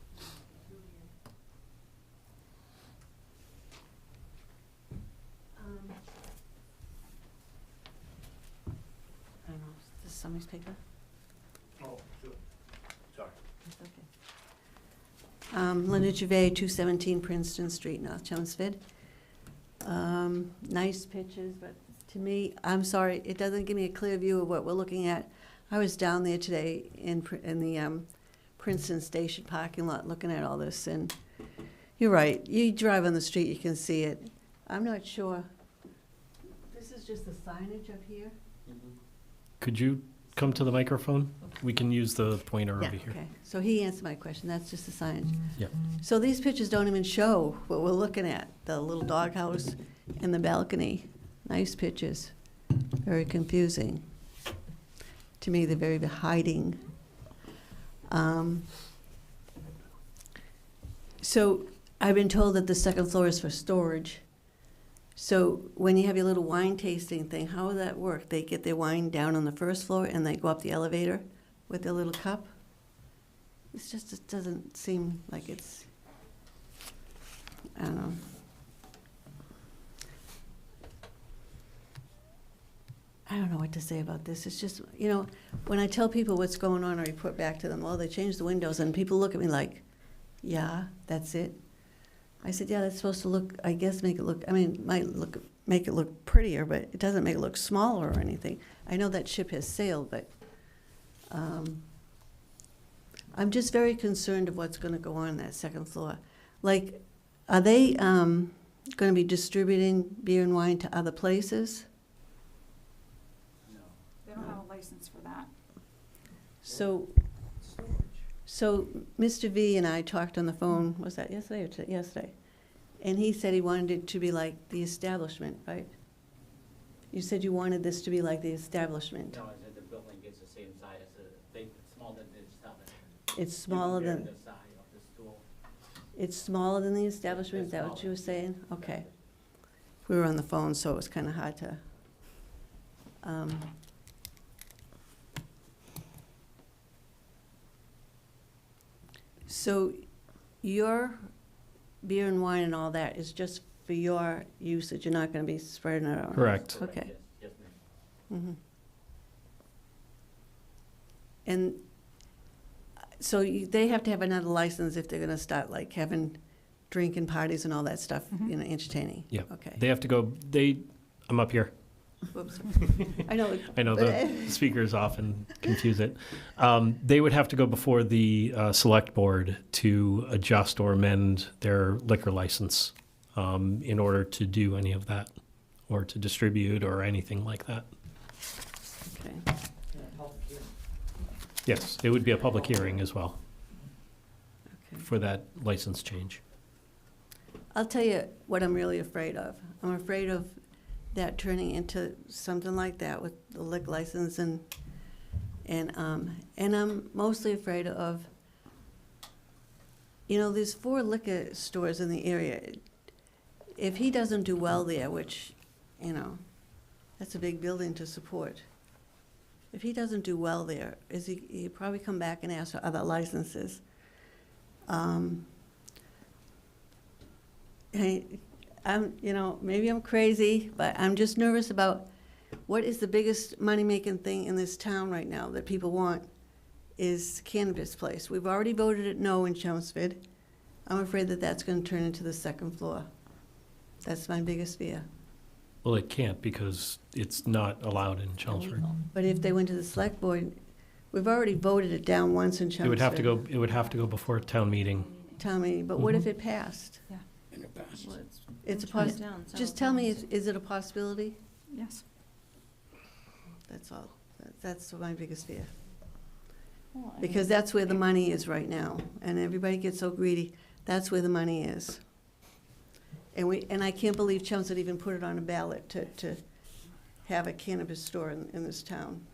I don't know, is this somebody's paper? Oh, sure. Sorry. It's okay. Linda Gervais, 217 Princeton Street, North Chelmsford. Nice pictures, but to me, I'm sorry, it doesn't give me a clear view of what we're looking at. I was down there today in the Princeton Station parking lot looking at all this, and you're right, you drive on the street, you can see it. I'm not sure. This is just the signage up here? Could you come to the microphone? We can use the pointer over here. Okay, so he answered my question, that's just the signage. Yeah. So these pictures don't even show what we're looking at, the little doghouse and the balcony. Nice pictures, very confusing. To me, they're very hiding. So I've been told that the second floor is for storage. So when you have your little wine tasting thing, how would that work? They get their wine down on the first floor and they go up the elevator with their little cup? It doesn't seem like it's, I don't know. I don't know what to say about this. It's just, you know, when I tell people what's going on, I report back to them, well, they changed the windows, and people look at me like, yeah, that's it. I said, yeah, that's supposed to look, I guess, make it look, I mean, it might make it look prettier, but it doesn't make it look smaller or anything. I know that ship has sailed, but I'm just very concerned of what's going to go on that second floor. Like, are they going to be distributing beer and wine to other places? They don't have a license for that. So Mr. V and I talked on the phone, was that yesterday or yesterday? And he said he wanted it to be like the establishment, right? You said you wanted this to be like the establishment. No, I said the building gets the same size as it's smaller than the establishment. It's smaller than, The size of the stool. It's smaller than the establishment, is that what you were saying? Okay. We were on the phone, so it was kind of hard to, so your beer and wine and all that is just for your usage, you're not gonna be spreading it around? Correct. Okay. Yes, ma'am. Mhm. And so they have to have another license if they're gonna start like having drinking parties and all that stuff, you know, entertaining? Yeah. Okay. They have to go, I'm up here. Whoops. I know. I know but- the speakers often confuse it. They would have to go before the select board to adjust or amend their liquor license in order to do any of that, or to distribute or anything like that. Okay. Yes, it would be a public hearing as well Okay. for that license change. I'll tell you what I'm really afraid of. I'm afraid of that turning into something like that with the liquor license and I'm mostly afraid of, you know, there's 4 liquor stores in the area. If he doesn't do well there, which, you know, that's a big building to support. If he doesn't do well there, he'll probably come back and ask for other licenses. You know, maybe I'm crazy, but I'm just nervous about what is the biggest money-making thing in this town right now that people want is cannabis place. We've already voted it no in Chelmsford. I'm afraid that that's gonna turn into the second floor. That's my biggest fear. Well, it can't because it's not allowed in Chelmsford. But if they went to the select board, we've already voted it down once in Chelmsford. It would have to go before a town meeting. Town meeting, but what if it passed? Yeah. It's a Turned it poss, down several just tell me, times. is it a possibility? Yes. That's all. That's my biggest fear. Well, I Because mean, that's where the money is right now, and everybody gets so greedy, that's where the money is. And I can't believe Chelmsford even put it on a ballot to have a cannabis store in this town.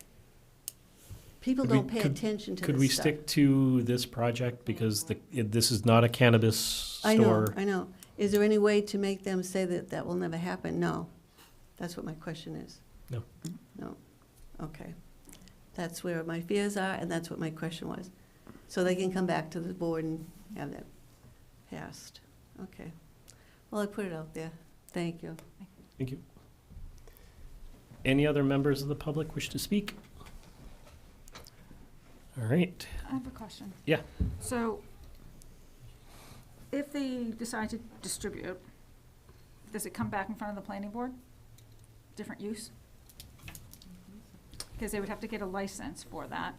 People Could we- don't pay attention to this stuff. Could we stick to this project because this is not a cannabis I know, store? I know. Is there any way to make them say that that will never happen? No. That's what my question is. No. No. Okay. That's where my fears are, and that's what my question was. So they can come back to the board and have that passed. Okay. Well, I put it out there. Thank you. Thank you. Any other members of the public wish to speak? All right. I have a question. Yeah. So, if they decide to distribute, does it come back in front of the planning board? Different use? Because they would have to get a license for that.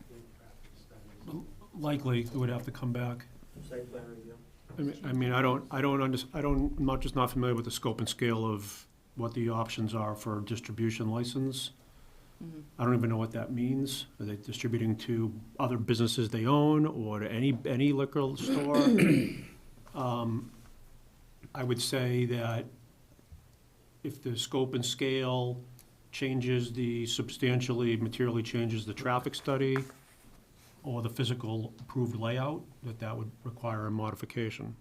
Likely, it would have to come back. Site plan review. I'm not just not familiar with the scope and scale of what the options are for distribution license. I don't even know what that means. Are they distributing to other businesses they own or to any liquor store? I would say that if the scope and scale materially changes the traffic study or the physical approved layout, that would require a modification.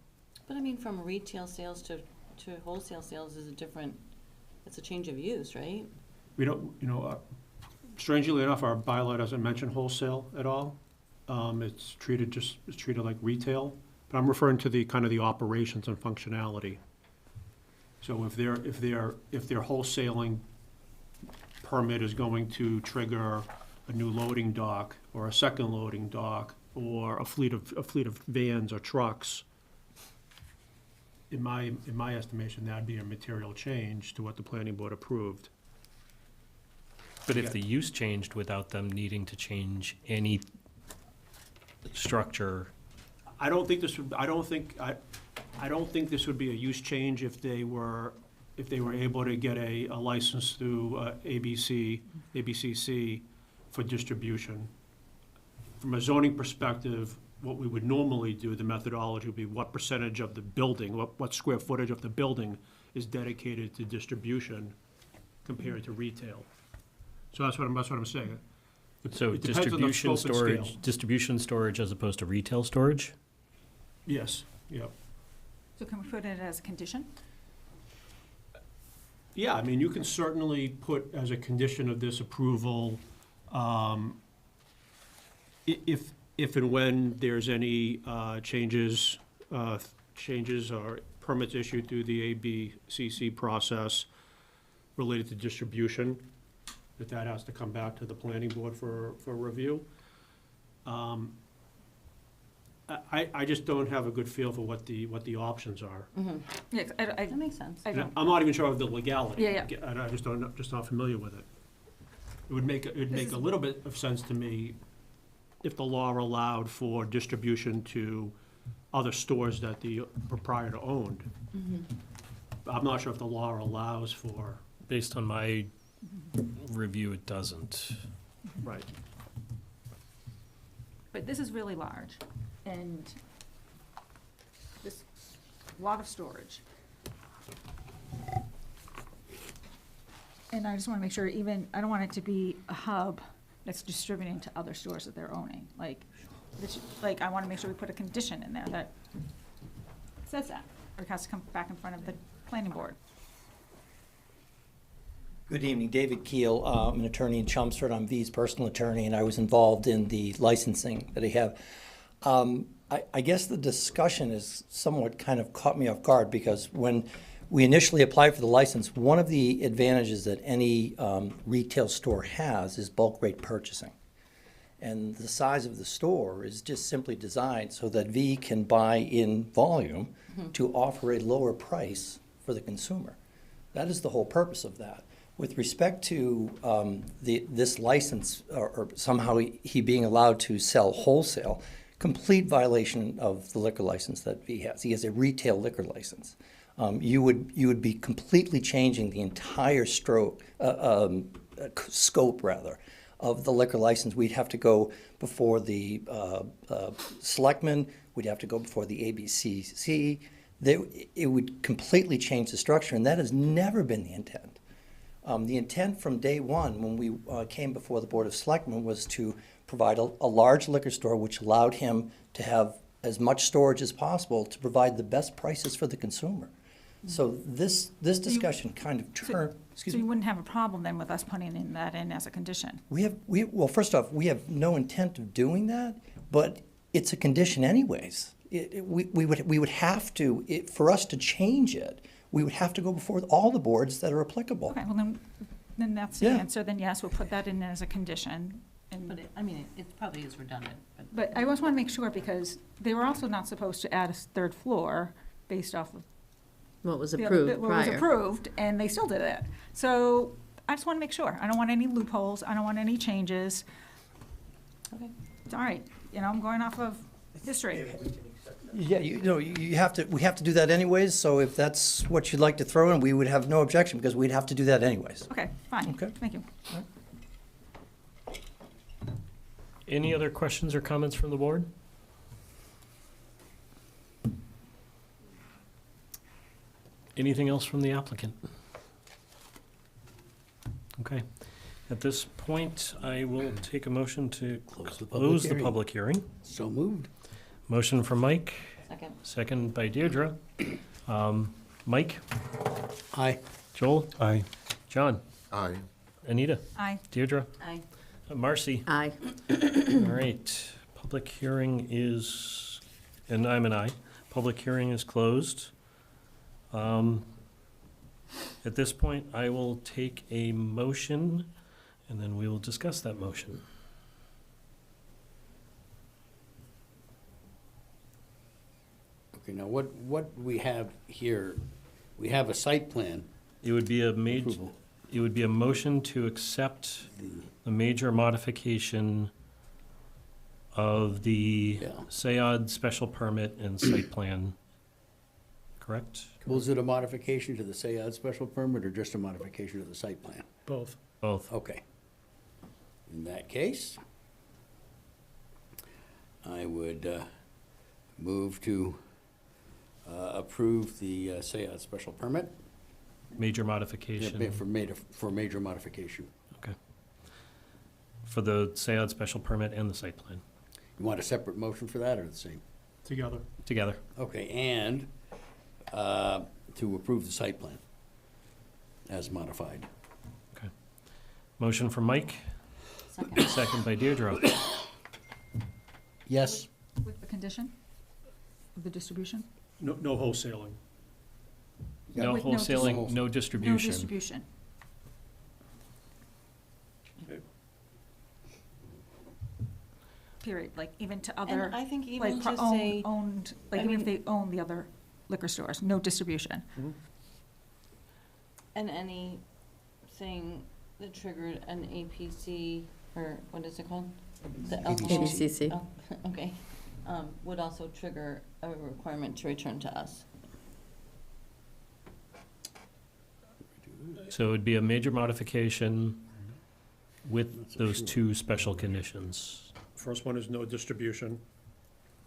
But I mean, from retail sales to wholesale sales is it's a change of use, right? We don't, strangely enough, our bylaw doesn't mention wholesale at all. It's treated like retail, but I'm referring to the kind of the operations and functionality. So if their wholesaling permit is going to trigger a new loading dock or a second loading dock or a fleet of vans or trucks, in my estimation, that'd be a material change to what the planning board approved. But if the use changed without them needing to change any structure, I don't think this would be a use change if they were able to get a license through ABCC for distribution. From a zoning perspective, what we would normally do, the methodology would be what percentage of the building, what square footage of the building is dedicated to distribution compared to retail. So that's what I'm saying. so It depends on the scope and scale. distribution storage as opposed to retail storage? Yes, yeah. So can we put it as a condition? Yeah, I mean, you can certainly put as a condition of this approval, if and when there's any changes or permits issued through the ABCC process related to distribution, that has to come back to the planning board for review. I just don't have a good feel for what the options are. Yeah, That makes sense. I don't. I'm not even sure of the legality. Yeah. And I just not familiar with it. It'd make a little bit of sense to me if the law allowed for distribution to other stores that the proprietor owned. I'm not sure if the law allows for. Based on my review, it doesn't. Right. But this is really large, and this, lot of storage. And I just wanna make sure even, I don't want it to be a hub that's distributing to other stores that they're owning, like, I wanna make sure we put a condition in there that says that, or it has to come back in front of the planning board. Good evening, David Keel. I'm an attorney in Chelmsford. I'm V's personal attorney, and I was involved in the licensing that I have. I guess the discussion is somewhat kind of caught me off guard because when we initially applied for the license, one of the advantages that any retail store has is bulk rate purchasing. And the size of the store is just simply designed so that V can buy in volume to offer a lower price for the consumer. That is the whole purpose of that. With respect to this license, or somehow he being allowed to sell wholesale, complete violation of the liquor license that V has. He has a retail liquor license. You would be completely changing the entire scope rather of the liquor license. We'd have to go before the selectmen. We'd have to go before the ABCC. It would completely change the structure, and that has never been the intent. The intent from day one, when we came before the Board of Selectmen, was to provide a large liquor store which allowed him to have as much storage as possible to provide the best prices for the consumer. So this discussion kind of turned, So you wouldn't have a problem then with us putting that in as a condition? Well, first off, we have no intent of doing that, but it's a condition anyways. We would have to, for us to change it, we would have to go before all the boards that are applicable. Okay, well then that's the Yeah. answer, then yes, we'll put that in as a condition. But it probably is redundant, but. But I always want to make sure, because they were also not supposed to add a third floor based off of. What was the- approved What was prior. approved, and they still did it. So I just want to make sure. I don't want any loopholes, I don't want any changes. Okay. It's all right, I'm going off of history. Yeah, we have to do that anyways, so if that's what you'd like to throw in, we would have no objection, because we'd have to do that anyways. Okay, fine, Okay. thank you. Any other questions or comments from the board? Anything else from the applicant? Okay. At this point, I will take a motion to Close the public close the hearing. public hearing. So moved. Motion from Mike, Second. second by Deirdre. Mike, Aye. Joel, Aye. John, Aye. Anita, Aye. Deirdre, Aye. Marcy. Aye. All right, public hearing is, and I'm an aye. Public hearing is closed. At this point, I will take a motion, and then we will discuss that motion. Okay, now what we have here, we have a site plan It would be a major, approval. it would be a motion to accept the major modification of the Yeah. SEAD special permit and site plan, correct? Was it a modification to the SEAD special permit or just a modification to the site plan? Both. Both. Okay. In that case, I would move to approve the SEAD special permit. Major modification. Yeah, for major modification. Okay. For the SEAD special permit and the site plan, You want a separate motion for that or the same? Together. together. Okay, and to approve the site plan as modified. Okay. Motion from Mike, second by Deirdre. Yes? With the condition of the distribution? No wholesaling. No With no wholesaling, no No distribution. distribution. Period, like even to other. And I think like even pro- just own- say, Owned, like I even if mean- they own the other liquor stores, no distribution. and anything that triggered an APC, or what is it called? The alcohol- ABCC. Oh, okay, would also trigger a requirement to return to us. So it would be a major modification with those two special conditions. First one is no distribution.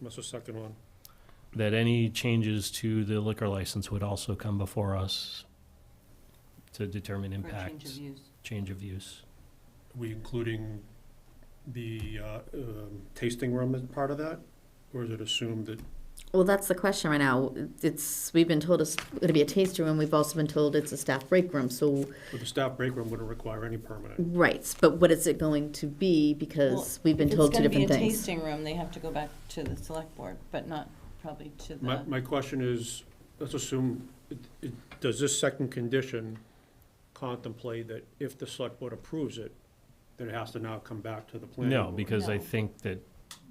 What's the second one? That any changes to the liquor license would also come before us to determine For a impact. change of use. Change of use. Are we including the tasting room as part of that? Or is it assumed that, Well, that's the question right now. We've been told it's going to be a taster room. We've also been told it's a staff break room. So, well, the staff break room wouldn't require any permitting? right. But what is it going to be? Because we've been told two different If it's gonna be a things. tasting room, they have to go back to the select board, but not probably to the, My question is, let's assume, does this second condition contemplate that if the select board approves it, then it has to now come back to the planning board? No, because I No. think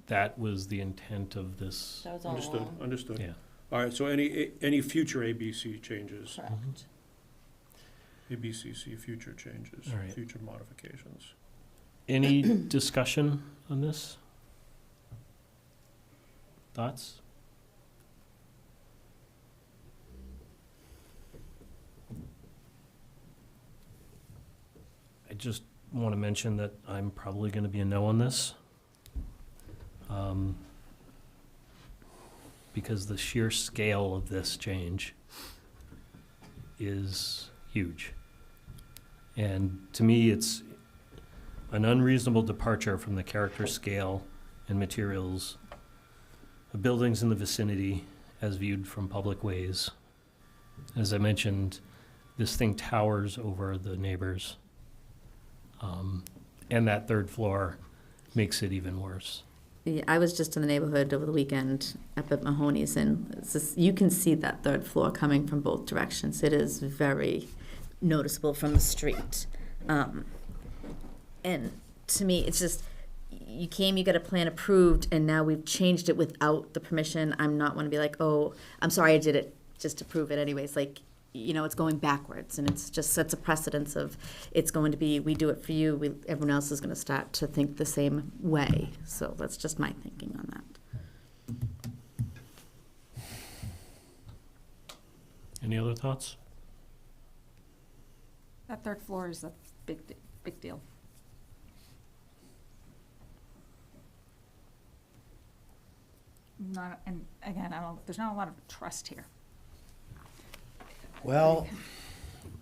that was the intent of this. that was all Understood, along. understood. Yeah. All right, so any future ABC changes, Correct. ABCC future changes, All right. future modifications. Any discussion on this? Thoughts? I just want to mention that I'm probably going to be a no on this. Because the sheer scale of this change is huge. And to me, it's an unreasonable departure from the character, scale, and materials of buildings in the vicinity as viewed from public ways. As I mentioned, this thing towers over the neighbors. And that third floor makes it even worse. Yeah, I was just in the neighborhood over the weekend up at Mahoney's, and it's just, you can see that third floor coming from both directions. It is very noticeable from the street. And to me, it's just, you got a plan approved, and now we've changed it without the permission. I'm not want to be like, oh, I'm sorry I did it just to prove it anyways. Like, it's going backwards, and it's just sets a precedence of it's going to be, we do it for you, everyone else is going to start to think the same way. So that's just my thinking on that. Any other thoughts? That third floor is a big deal. Not, and again, there's not a lot of trust here. Well,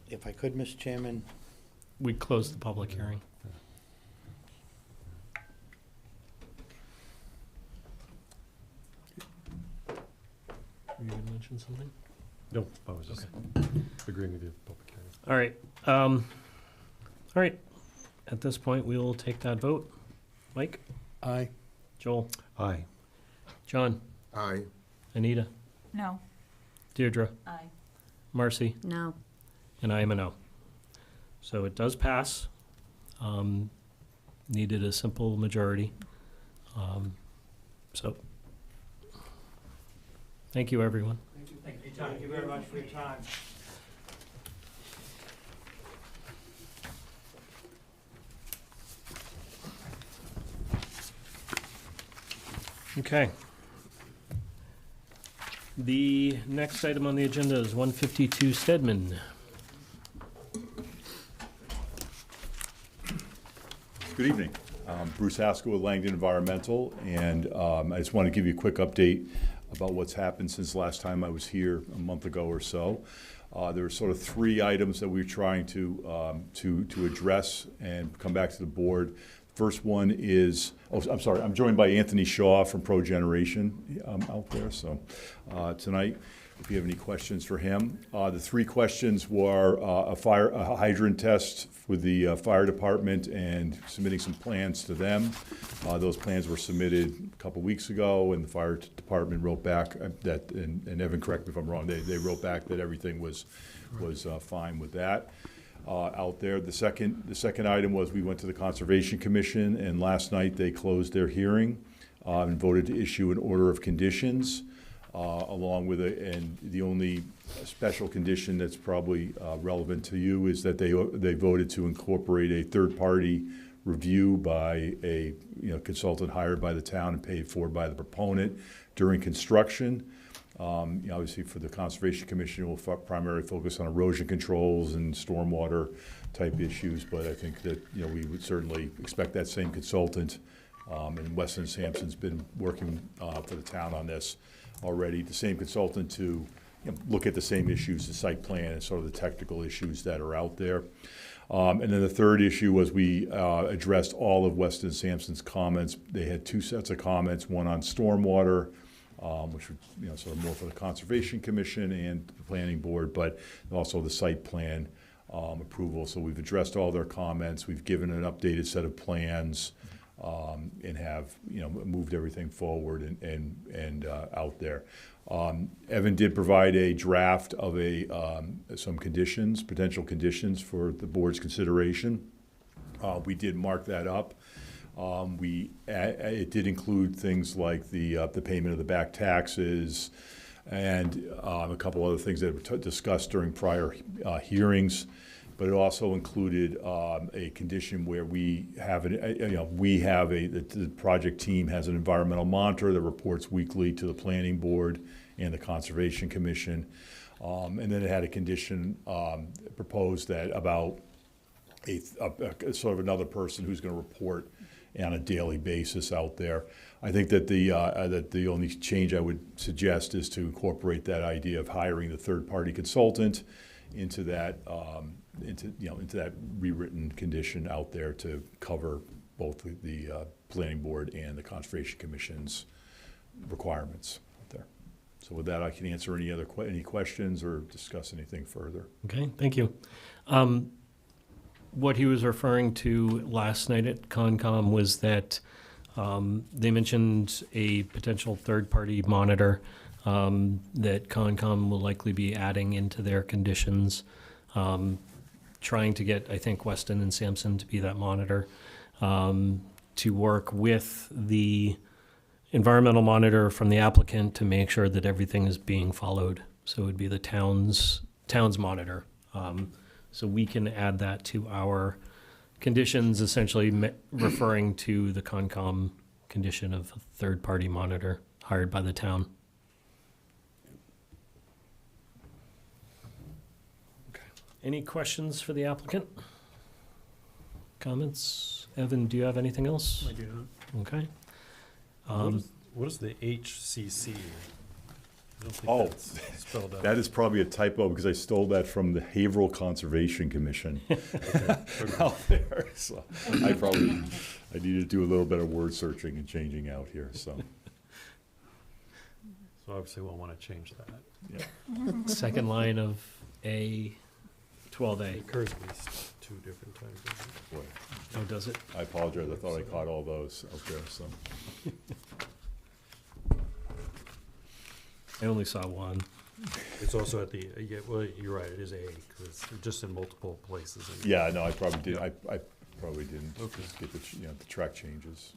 if I could, Mr. Chairman, We close the public hearing. Were you going to mention something? No, I was just agreeing with you, public hearing. All right. At this point, we will take that vote. Mike? Aye. Joel? Aye. John? Aye. Anita? No. Deirdre? Aye. Marcy? No. And I am a no. So it does pass. Needed a simple majority. So, thank you, everyone. Thank you very much for your time. Okay. The next item on the agenda is 152 Stedman. Good evening. Bruce Haskell with Langdon Environmental, and I just want to give you a quick update about what's happened since last time I was here a month ago or so. There were sort of three items that we were trying to address and come back to the board. First one is, I'm sorry, I'm joined by Anthony Shaw from Pro Generation out there. So tonight, if you have any questions for him. The three questions were a hydrant test with the fire department and submitting some plans to them. Those plans were submitted a couple weeks ago, and the fire department wrote back that, and Evan, correct me if I'm wrong, they wrote back that everything was fine with that. Out there. The second item was we went to the Conservation Commission, and last night they closed their hearing and voted to issue an order of conditions, along with and the only special condition that's probably relevant to you is that they voted to incorporate a third-party review by a consultant hired by the town and paid for by the proponent during construction. Obviously, for the Conservation Commission, it will primarily focus on erosion controls and stormwater type issues, but I think that we would certainly expect that same consultant, and Weston and Sampson's been working for the town on this already, the same consultant to look at the same issues, the site plan and sort of the technical issues that are out there. And then the third issue was we addressed all of Weston and Sampson's comments. They had two sets of comments, one on stormwater, which would sort of more for the Conservation Commission and the Planning Board, but also the site plan approval. So we've addressed all their comments. We've given an updated set of plans, and have moved everything forward and out there. Evan did provide a draft of some conditions, potential conditions for the board's consideration. We did mark that up. It did include things like the payment of the back taxes and a couple other things that were discussed during prior hearings. But it also included a condition where the project team has an environmental monitor that reports weekly to the Planning Board and the Conservation Commission. And then it had a condition proposed that about a sort of another person who's going to report on a daily basis out there. I think that the only change I would suggest is to incorporate that idea of hiring the third-party consultant into that into that rewritten condition out there to cover both the Planning Board and the Conservation Commission's requirements out there. So with that, I can answer any questions or discuss anything further. Okay, thank you. What he was referring to last night at Concom was that they mentioned a potential third-party monitor that Concom will likely be adding into their conditions, trying to get, I think, Weston and Sampson to be that monitor, to work with the environmental monitor from the applicant to make sure that everything is being followed. So it would be the town's monitor. So we can add that to our conditions, essentially referring to the Concom condition of a third-party monitor hired by the town. Any questions for the applicant? Comments? Evan, do you have anything else? I do not. Okay. What is the HCC? I don't think Oh, that's spelled out. that is probably a typo because I stole that from the Haverhill Conservation Commission out there. So I need to do a little bit of word searching and changing out here, so. So obviously we'll want to change that. Yeah. Second line of 12A. It occurs at least 2 different times. Boy, Oh, does it? I apologize. I thought I caught all those out there, so. I only saw one. It's also at the, well, you're right, it is A, because it's just in multiple places. Yeah, no, I probably did. I probably didn't just get the track changes.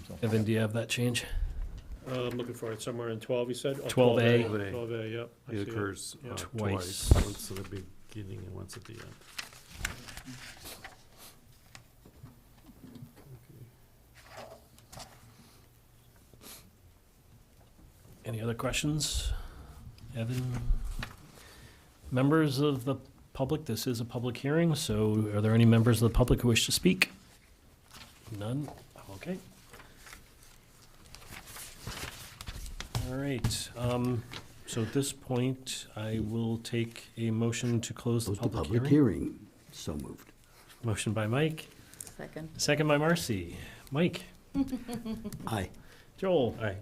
So. Evan, do you have that change? I'm looking for it somewhere in 12, you said? Oh, 12A. 12A, yep. I see It occurs Yeah. twice, once at the beginning and once at the end. Any other questions? Evan? Members of the public, this is a public hearing, so are there any members of the public who wish to speak? None? Okay. All right, so at this point, I will take a motion to close the public hearing. So moved. Motion by Mike, Second. second by Marcy. Mike? Aye. Joel? Aye.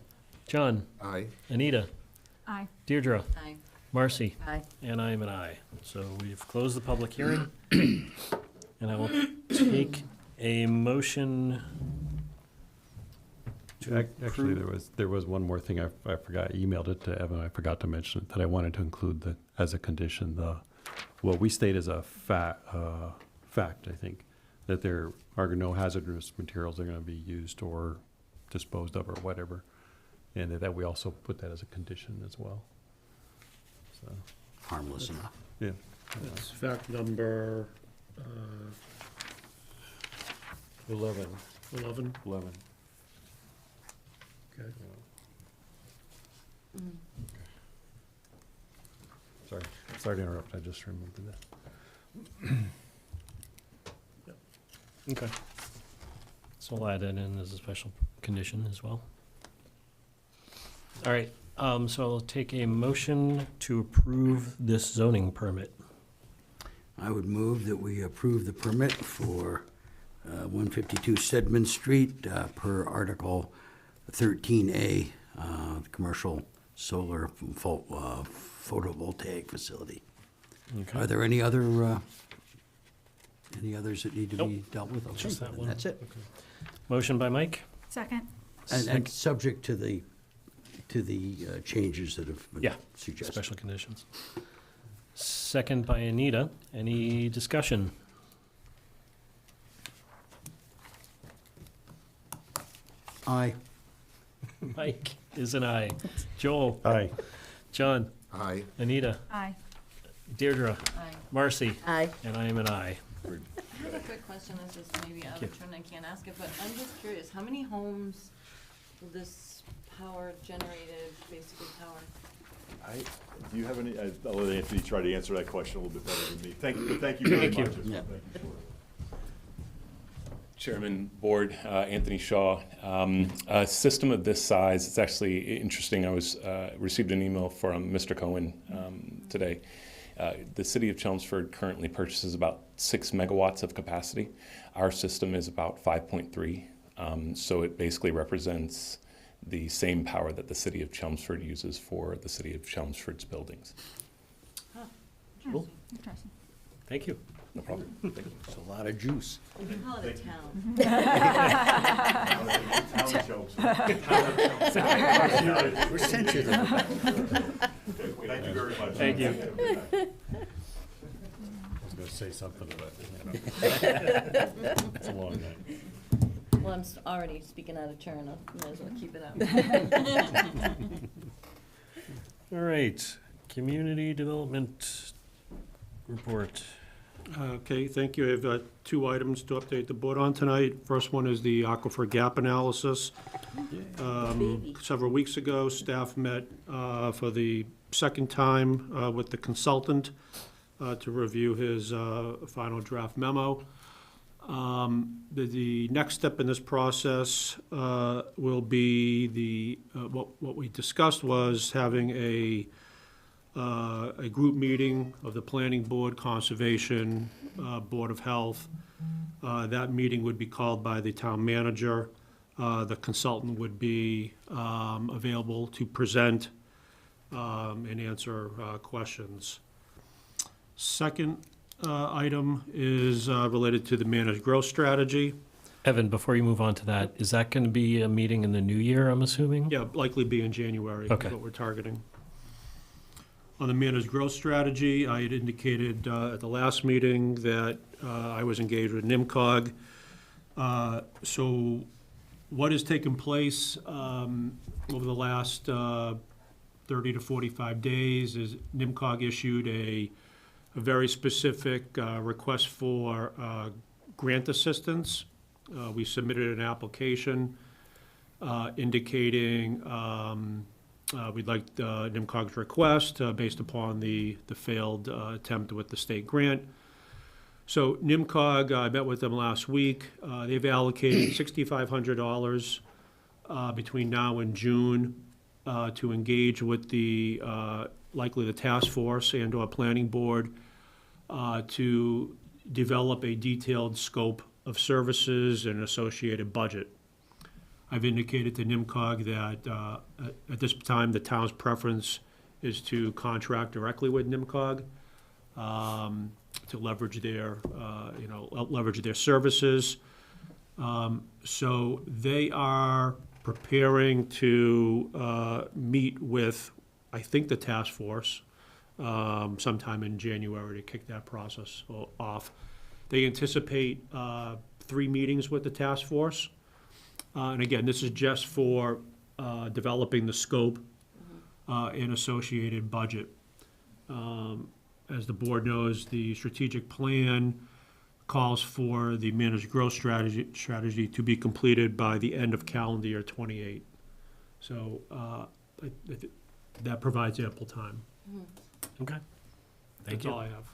John? Aye. Anita? Aye. Deirdre? Aye. Marcy? Aye. And I am an aye. So we've closed the public hearing. And I will take a motion to Actually, approve. there was one more thing I forgot. I emailed it to Evan. I forgot to mention it, that I wanted to include as a condition, what we state as a fact, I think, that there are no hazardous materials that are gonna be used or disposed of or whatever. And that we also put that as a condition as well. So, Harmless enough. yeah. That's fact number 11. 11. 11. Okay. Sorry to interrupt. I just remembered that. Okay. So I'll add that in as a special condition as well. All right, so I'll take a motion to approve this zoning permit. I would move that we approve the permit for 152 Stedman Street per Article 13A, commercial solar photovoltaic facility. Okay. Are there any others that need to be dealt with? Okay, Just that then one. That's it. Motion by Mike? Second. And subject to the changes that have been Yeah, suggested. special conditions. Second by Anita. Any discussion? Aye. Mike is an aye. Joel? Aye. John? Aye. Anita? Aye. Deirdre? Aye. Marcy? Aye. And I am an aye. I have a quick question, this is maybe out you. of turn, I can't ask it, but I'm just curious, how many homes will this power generated basically power? Do you have any, I'll let Anthony try to answer that question a little bit better than me. Thank you very Thank you. much. Yeah. Chairman, Board, Anthony Shaw. A system of this size, it's actually interesting. I received an email from Mr. Cohen today. The city of Chelmsford currently purchases about 6 megawatts of capacity. Our system is about 5.3. So it basically represents the same power that the city of Chelmsford uses for the city of Chelmsford's buildings. Cool. Interesting. Thank you. No problem. Thank you. It's a lot of juice. We can call it a town. We're sensitive about it. Thank you very much. Thank you. I was gonna say something, but, it's a long night. Well, I'm already speaking out of turn, I might as well keep it up. All right, community development report. Okay, thank you. I have 2 items to update the board on tonight. First one is the aquifer gap analysis. Several weeks ago, staff met for the second time with the consultant to review his final draft memo. The next step in this process will be what we discussed was having a group meeting of the Planning Board, Conservation, Board of Health. That meeting would be called by the town manager. The consultant would be available to present and answer questions. Second item is related to the managed growth strategy. Evan, before you move on to that, is that going to be a meeting in the new year, I'm assuming? Yeah, likely be in January, is Okay. what we're targeting. On the managed growth strategy, I had indicated at the last meeting that I was engaged with NIMCOG. So what has taken place over the last 30 to 45 days is NIMCOG issued a very specific request for grant assistance. We submitted an application indicating we'd like NIMCOG's request based upon the failed attempt with the state grant. So NIMCOG, I met with them last week. They've allocated $6,500 between now and June to engage with the likely the task force and/or planning board to develop a detailed scope of services and associated budget. I've indicated to NIMCOG that at this time, the town's preference is to contract directly with NIMCOG, to leverage their, leverage their services. So they are preparing to meet with, I think, the task force sometime in January to kick that process off. They anticipate 3 meetings with the task force. And again, this is just for developing the scope and associated budget. As the board knows, the strategic plan calls for the managed growth strategy to be completed by the end of calendar year '28. So that provides ample time. Okay. Thank That's you. all I have.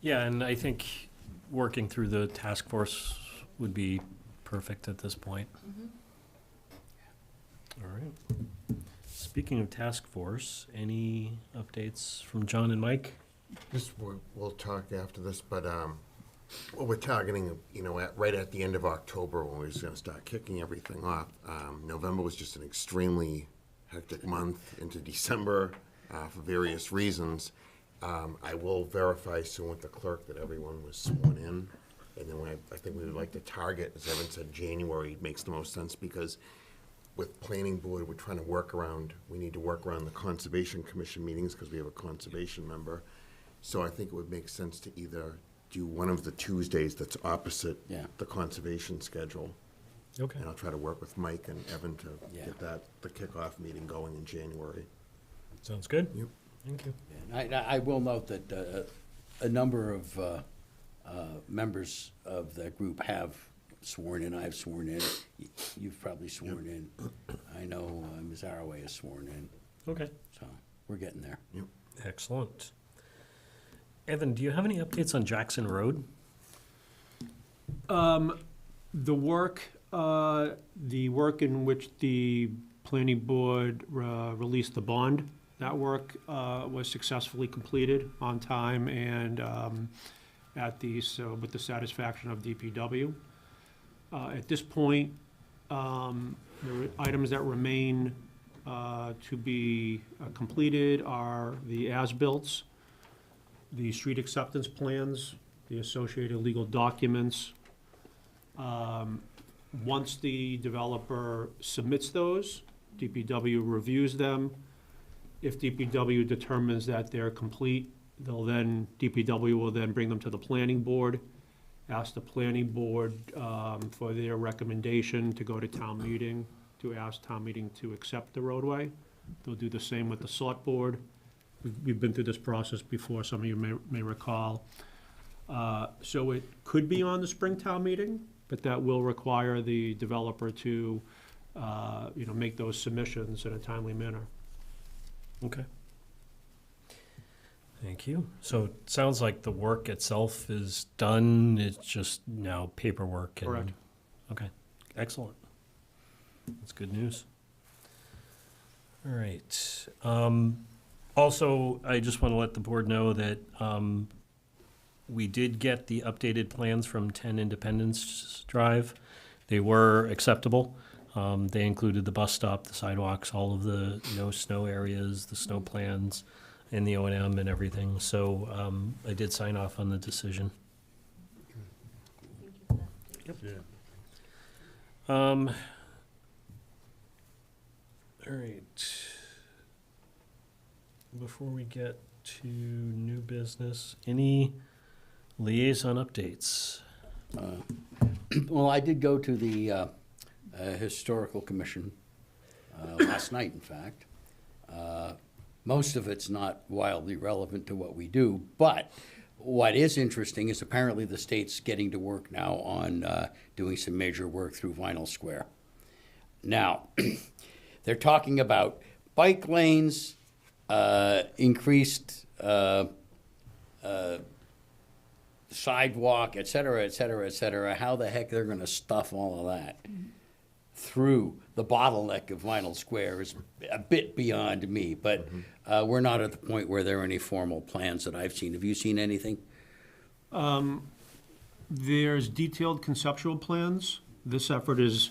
Yeah, and I think working through the task force would be perfect at this point. All right. Speaking of task force, any updates from John and Mike? Just, we'll talk after this, but, well, we're targeting, right at the end of October when we're just gonna start kicking everything off. November was just an extremely hectic month into December, for various reasons. I will verify soon with the clerk that everyone was sworn in. And then I think we would like to target, as Evan said, January makes the most sense because with planning board, we're trying to we need to work around the Conservation Commission meetings because we have a conservation member. So I think it would make sense to either do one of the Tuesdays that's opposite the conservation schedule. Okay. And I'll try to work with Mike and Evan to get the kickoff meeting going in January. Sounds good. Yep. Thank you. And I will note that a number of members of that group have sworn in. I've sworn in. You've probably sworn in. I know Ms. Arroway is sworn in. Okay. So we're getting there. Yep. Excellent. Evan, do you have any updates on Jackson Road? The work in which the planning board released the bond, that work was successfully completed on time and with the satisfaction of DPW. At this point, there are items that remain to be completed are the as-bills, the street acceptance plans, the associated legal documents. Once the developer submits those, DPW reviews them. If DPW determines that they're complete, DPW will then bring them to the planning board, ask the planning board for their recommendation to go to town meeting, to ask town meeting to accept the roadway. They'll do the same with the select board. We've been through this process before, some of you may recall. So it could be on the spring town meeting, but that will require the developer to, make those submissions in a timely manner. Okay. Thank you. So it sounds like the work itself is done. It's just now paperwork. Correct. Okay. Excellent. That's good news. All right. Also, I just want to let the board know that we did get the updated plans from 10 Independence Drive. They were acceptable. They included the bus stop, the sidewalks, all of the no snow areas, the snow plans, and the O&M and everything. So I did sign off on the decision. Yep. All right. Before we get to new business, any liaison updates? Well, I did go to the Historical Commission last night, in fact. Most of it's not wildly relevant to what we do, but what is interesting is apparently the state's getting to work now on doing some major work through Vinyl Square. Now, they're talking about bike lanes, increased sidewalk, et cetera, et cetera, et cetera. How the heck they're gonna stuff all of that through the bottleneck of Vinyl Square is a bit beyond me, but we're not at the point where there are any formal plans that I've seen. Have you seen anything? There's detailed conceptual plans. This effort is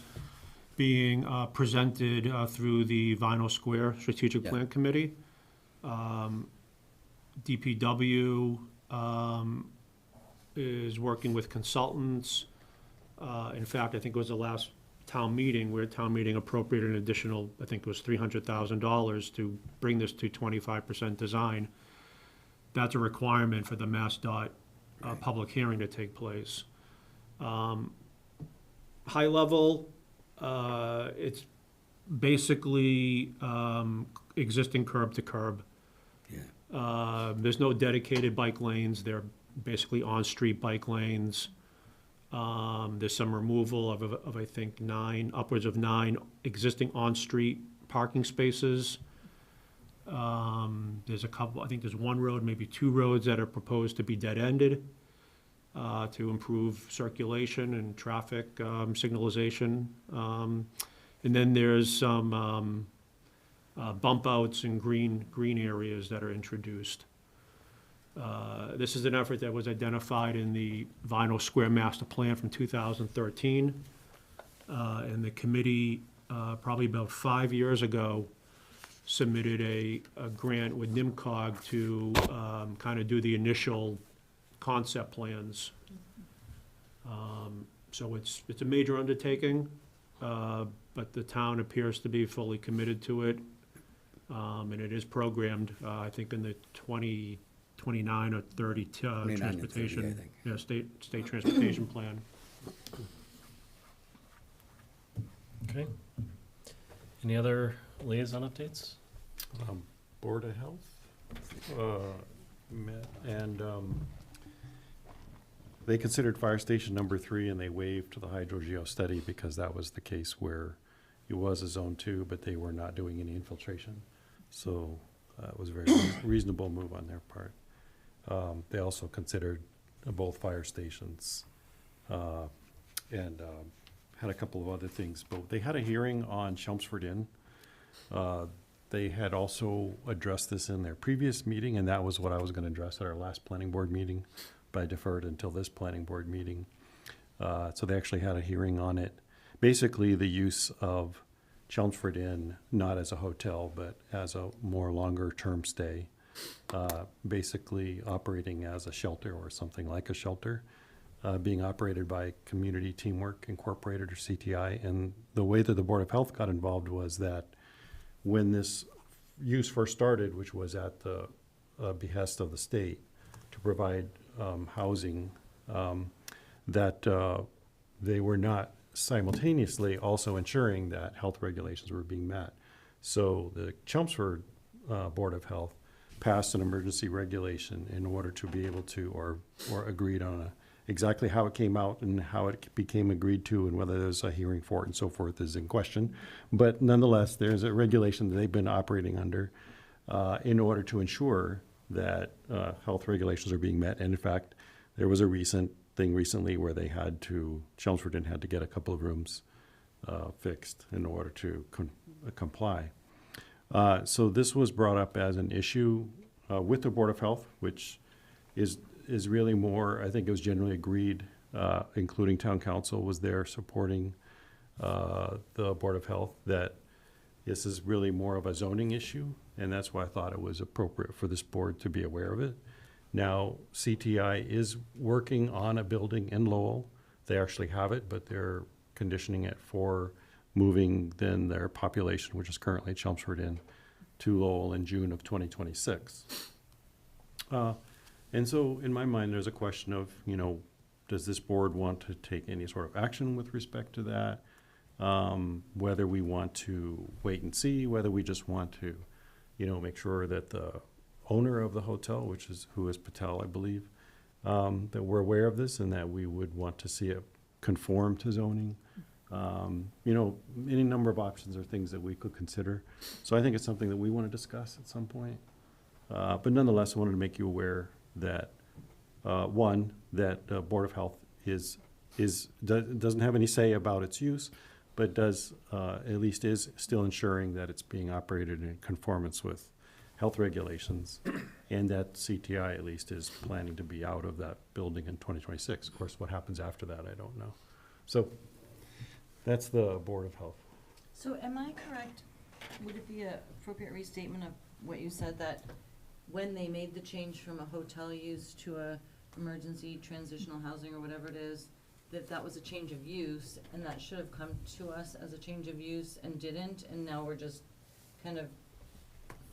being presented through the Vinyl Square Strategic Yeah. Plan Committee. DPW is working with consultants. In fact, I think it was the last town meeting where town meeting appropriated an additional, I think it was $300,000 to bring this to 25% design. That's a requirement for the MassDOT public hearing to take place. High level, it's basically existing curb to curb. There's no dedicated bike lanes. They're basically on-street bike lanes. There's some removal of I think upwards of 9 existing on-street parking spaces. There's a couple, I think there's 1 road, maybe 2 roads that are proposed to be dead-ended to improve circulation and traffic signalization. And then there's some bump outs and green areas that are introduced. This is an effort that was identified in the Vinyl Square Master Plan from 2013. And the committee, probably about 5 years ago, submitted a grant with NIMCOG to kind of do the initial concept plans. So it's a major undertaking, but the town appears to be fully committed to it. And it is programmed, I think, in the 29 or 30 transportation, 30, I think. yeah, state transportation plan. Okay. Any other liaison updates? Board of Health met, and they considered fire station number 3, and they waived the hydrogeo study because that was the case where it was a zone 2, but they were not doing any infiltration. So it was a very reasonable move on their part. They also considered both fire stations and had a couple of other things. But they had a hearing on Chelmsford Inn. They had also addressed this in their previous meeting, and that was what I was going to address at our last planning board meeting, but I deferred until this planning board meeting. So they actually had a hearing on it. Basically, the use of Chelmsford Inn, not as a hotel, but as a more longer-term stay, basically operating as a shelter or something like a shelter, being operated by Community Teamwork Incorporated, or CTI. And the way that the Board of Health got involved was that when this use first started, which was at the behest of the state to provide housing, that they were not simultaneously also ensuring that health regulations were being met. So the Chelmsford Board of Health passed an emergency regulation in order to be able to, or agreed on exactly how it came out and how it became agreed to, and whether there's a hearing for it and so forth is in question. But nonetheless, there's a regulation that they've been operating under in order to ensure that health regulations are being met. And in fact, there was a recent thing recently where they had to, Chelmsford Inn had to get a couple of rooms fixed in order to comply. So this was brought up as an issue with the Board of Health, which is really more, I think it was generally agreed, including town council was there supporting the Board of Health, that this is really more of a zoning issue, and that's why I thought it was appropriate for this board to be aware of it. Now, CTI is working on a building in Lowell. They actually have it, but they're conditioning it for moving then their population, which is currently Chelmsford Inn, to Lowell in June of 2026. And so in my mind, there's a question of, does this board want to take any sort of action with respect to that? Whether we want to wait and see, whether we just want to, make sure that the owner of the hotel, who is Patel, I believe, that we're aware of this and that we would want to see it conform to zoning. Any number of options or things that we could consider. So I think it's something that we want to discuss at some point. But nonetheless, I wanted to make you aware that, one, that Board of Health doesn't have any say about its use, but does, at least is still ensuring that it's being operated in conformance with health regulations, and that CTI at least is planning to be out of that building in 2026. Of course, what happens after that, I don't know. So that's the Board of Health. So am I correct, would it be a appropriate restatement of what you said, that when they made the change from a hotel use to a emergency transitional housing or whatever it is, that that was a change of use, and that should have come to us as a change of use and didn't, and now we're just kind of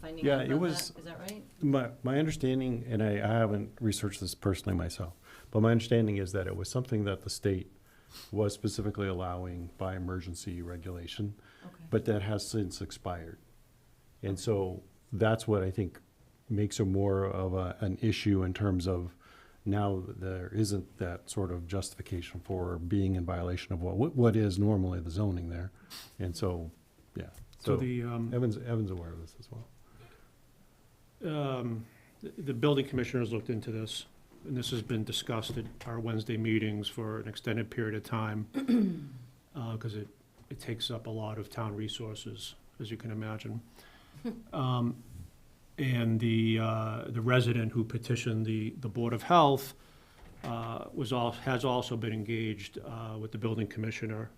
finding Yeah, out it about was- that? Is that right? My understanding, and I haven't researched this personally myself, but my understanding is that it was something that the state was specifically allowing by emergency regulation, Okay. but that has since expired. And so that's what I think makes it more of an issue in terms of now there isn't that sort of justification for being in violation of what is normally the zoning there. And so, yeah. So So the, Evan's aware of this as well. the building commissioners looked into this, and this has been discussed at our Wednesday meetings for an extended period of time, because it takes up a lot of town resources, as you can imagine. And the resident who petitioned the Board of Health has also been engaged with the building commissioner.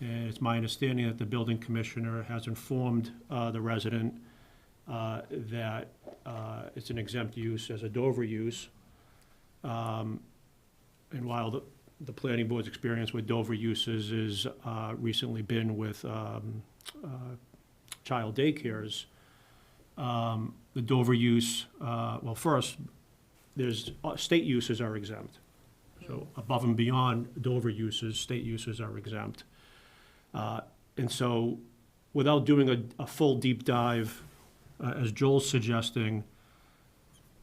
And it's my understanding that the building commissioner has informed the resident that it's an exempt use as a Dover use. And while the planning board's experience with Dover uses is recently been with child daycares, the Dover use, well, first, there's, state uses are exempt. So above and beyond Dover uses, state uses are exempt. And so, without doing a full deep dive, as Joel's suggesting,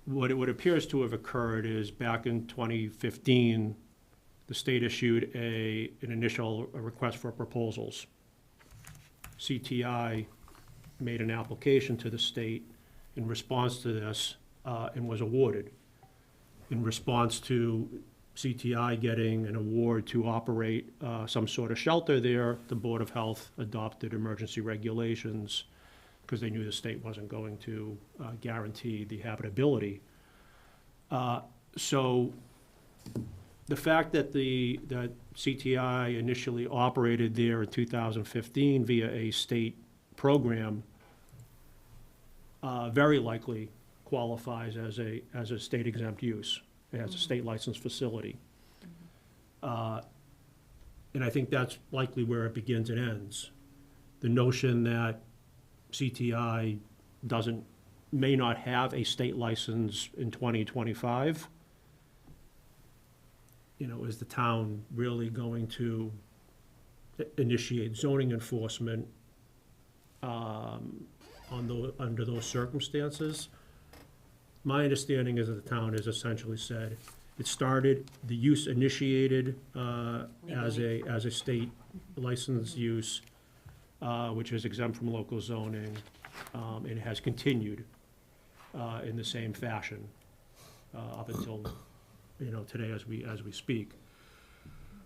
what appears to have occurred is back in 2015, the state issued an initial request for proposals. CTI made an application to the state in response to this and was awarded. In response to CTI getting an award to operate some sort of shelter there, the Board of Health adopted emergency regulations because they knew the state wasn't going to guarantee the habitability. So the fact that that CTI initially operated there in 2015 via a state program very likely qualifies as a state exempt use, as a state licensed facility. And I think that's likely where it begins and ends. The notion that CTI may not have a state license in 2025, is the town really going to initiate zoning enforcement under those circumstances? My understanding is that the town has essentially said, it started, the use initiated as a state licensed use, which is exempt from local zoning, and has continued in the same fashion up until today as we speak.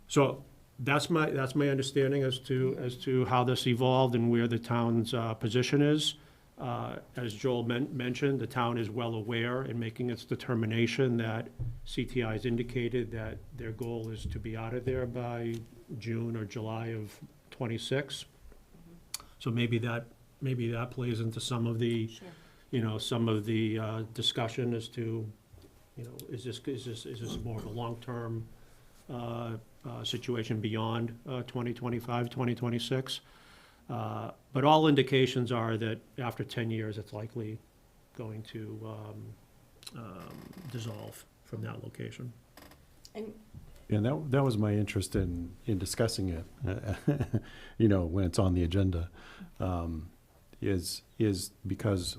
So that's my understanding as to how this evolved and where the town's position is. As Joel mentioned, the town is well aware in making its determination that CTI has indicated that their goal is to be out of there by June or July of '26. So maybe that plays into some of the, discussion as to, is this more of a long-term situation beyond 2025, 2026? But all indications are that after 10 years, it's likely going to dissolve from that location. And that was my interest in discussing it, when it's on the agenda, is because,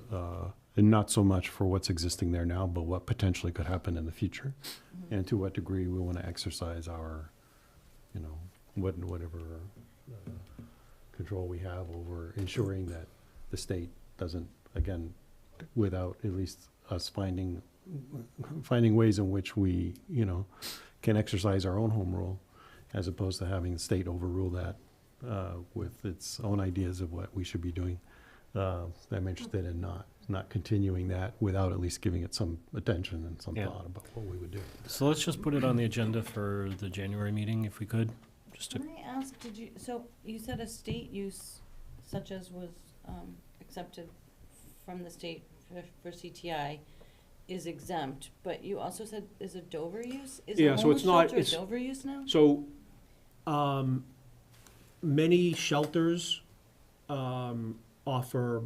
and not so much for what's existing there now, but what potentially could happen in the future, and to what degree we want to exercise our, whatever control we have over ensuring that the state doesn't, again, without at least us finding ways in which we, can exercise our own home rule, as opposed to having the state overrule that with its own ideas of what we should be doing. I'm interested in not continuing that without at least giving it some attention and some thought about what we would do. So let's just put it on the agenda for the January meeting, if we could, just to, Can I ask, so you said a state use such as was accepted from the state for CTI is exempt, but you also said is a Dover use? Is Yeah, a so it's homeless not- shelter a it's- Dover use now? So, many shelters offer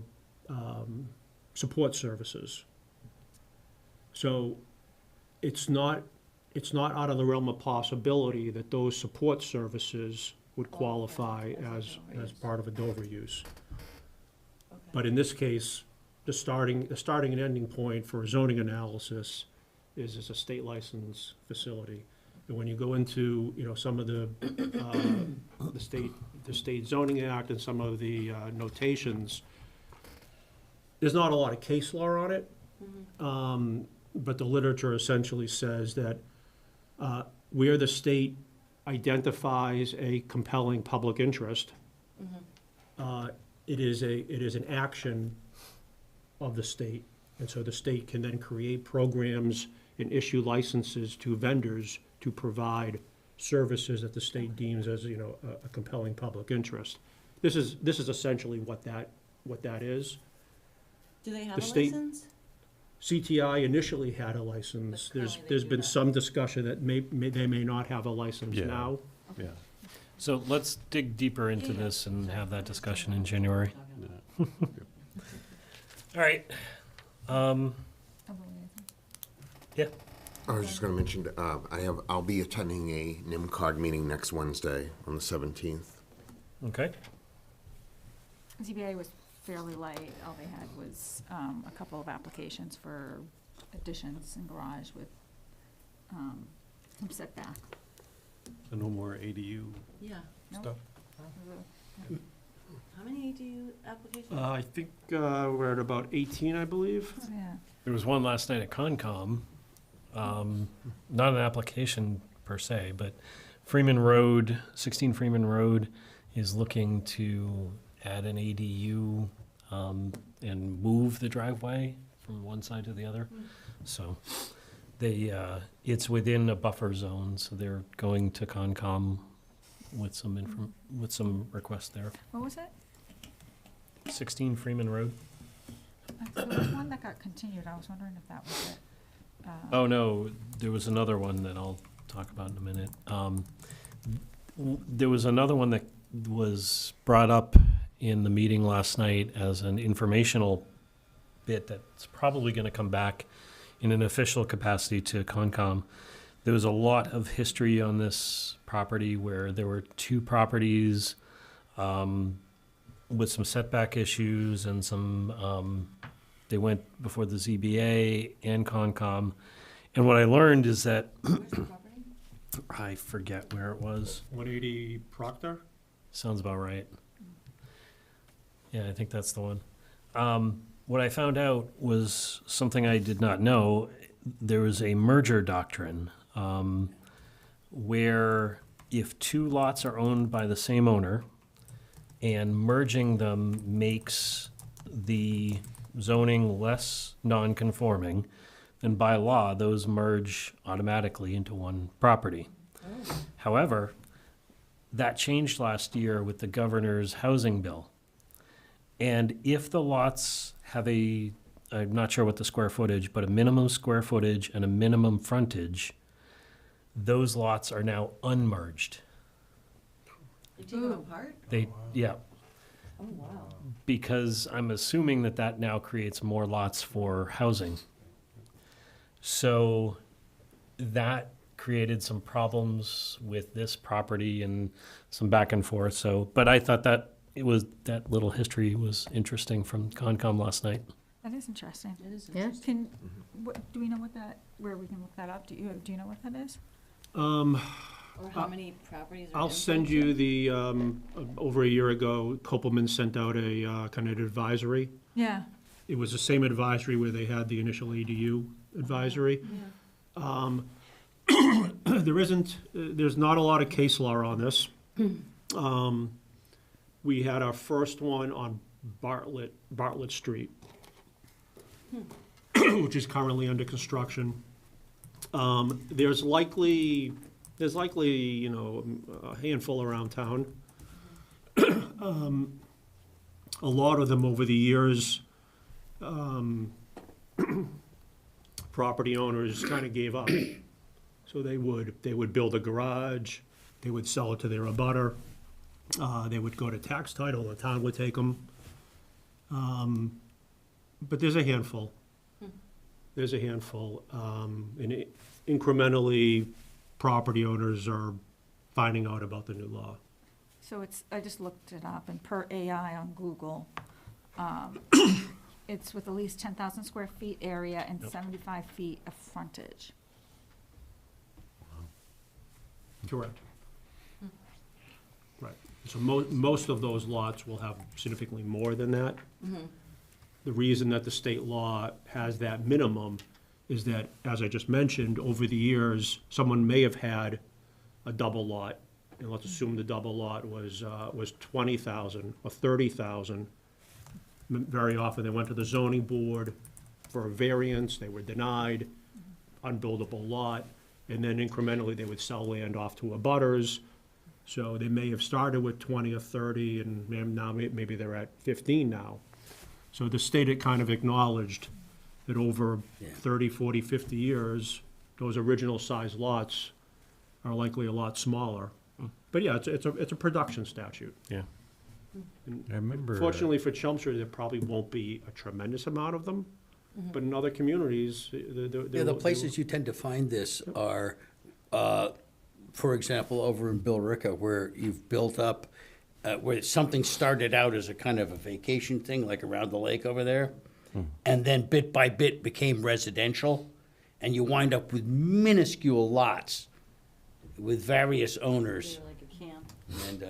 support services. So it's not out of the realm of possibility that those support services would qualify as part of a Dover use. But in this case, the starting and ending point for a zoning analysis is a state license facility. And when you go into, some of the state zoning act and some of the notations, there's not a lot of case law on it. But the literature essentially says that where the state identifies a compelling public interest, it is an action of the state. And so the state can then create programs and issue licenses to vendors to provide services that the state deems as, a compelling public interest. This is essentially what that is. Do they have The a state- license? CTI initially had a license. There's been some discussion that they may not have a license Yeah. now. Yeah. so let's dig deeper into this and have that discussion in January. All right. Yeah. I was just gonna mention, I'll be attending a NIMCOG meeting next Wednesday on the 17th. Okay. ZBA was fairly light. All they had was a couple of applications for additions and garage with some setback. So no more ADU Yeah. stuff? How many ADU applications? I think we're at about 18, I believe. Yeah. There was one last night at Concom, not an application per se, but 16 Freeman Road is looking to add an ADU and move the driveway from one side to the other. So it's within a buffer zone, so they're going to Concom with some requests there. What was it? 16 Freeman Road. There was one that got continued. I was wondering if that was it. Oh, no, there was another one that I'll talk about in a minute. There was another one that was brought up in the meeting last night as an informational bit that's probably going to come back in an official capacity to Concom. There was a lot of history on this property where there were two properties with some setback issues and some, they went before the ZBA and Concom. And what I learned is that, I forget where it was. 180 Proctor? Sounds about right. Yeah, I think that's the one. What I found out was something I did not know. There was a merger doctrine where if two lots are owned by the same owner and merging them makes the zoning less non-conforming, then by law, those merge automatically into one property. However, that changed last year with the governor's housing bill. And if the lots have I'm not sure what the square footage, but a minimum square footage and a minimum frontage, those lots are now unmerged. They take them apart? Yeah, Oh, wow. because I'm assuming that now creates more lots for housing. So that created some problems with this property and some back and forth. So, but I thought that that little history was interesting from Concom last night. That is interesting. It is Yeah. interesting. Do we know where we can look that up? Do you know what that is? Or how many properties are I'll send you the, over a year ago, Copeland sent out a kind of advisory. Yeah. It was the same advisory where they had the initial ADU advisory. There's not a lot of case law on this. We had our first one on Bartlett Street, which is currently under construction. There's likely There's likely, you know, a handful around town. A lot of them over the years, property owners kind of gave up. So they would build a garage, they would sell it to their abutter, they would go to tax title, the town would take them. But there's a handful. There's a handful. And incrementally, property owners are finding out about the new law. So it's, I just looked it up, and per AI on Google, it's with at least 10,000 square feet area and Yep. 75 feet of frontage. Correct. Right. So most of those lots will have significantly more than that. The reason that the state law has that minimum is that, as I just mentioned, over the years, someone may have had a double lot, and let's assume the double lot was 20,000 or 30,000. Very often, they went to the zoning board for a variance, they were denied, unbuildable lot, and then incrementally, they would sell land off to abutters. So they may have started with 20 or 30, and now maybe they're at 15 now. So the state had kind of acknowledged that over 30, 40, 50 years, those original size lots are likely a lot smaller. But yeah, it's a production statute. Yeah. And I remember. fortunately for Chelmsford, there probably won't be a tremendous amount of them, but in other communities, Yeah, the places you tend to find this are, for example, over in Billerica, where you've built up, where something started out as a kind of a vacation thing, like around the lake over there, and then bit by bit became residential, and you wind up with minuscule lots with various owners. Like a camp. And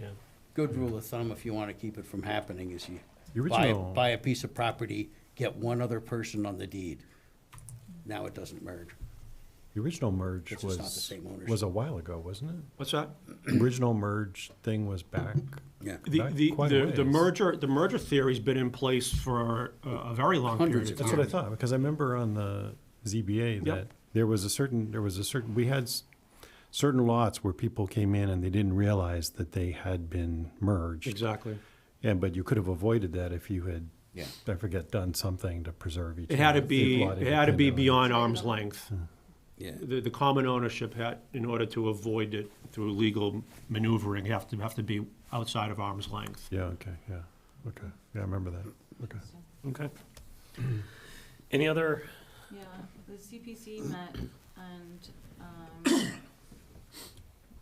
Yeah. good rule of thumb, if you want to keep it from happening, is The you original- buy a piece of property, get one other person on the deed. Now it doesn't merge. The original merge It's just not the same ownership. was a while ago, wasn't it? What's that? The original merge thing was back. Yeah. back quite a The ways. merger theory's been in place for a very long period Hundreds of of time. That's what I thought, because I remember on the ZBA that Yep. there was a certain, we had certain lots where people came in and they didn't realize that they had been merged. Exactly. Yeah, but you could have avoided that if you had, Yeah. I forget, done something to preserve each. It had to lot be independently. beyond arm's length. Yeah. The common ownership had, in order to avoid it through legal maneuvering, have to be outside of arm's length. Yeah, okay, yeah, okay. Yeah, I remember that. Okay. Okay. Any other, Yeah, the CPC met and,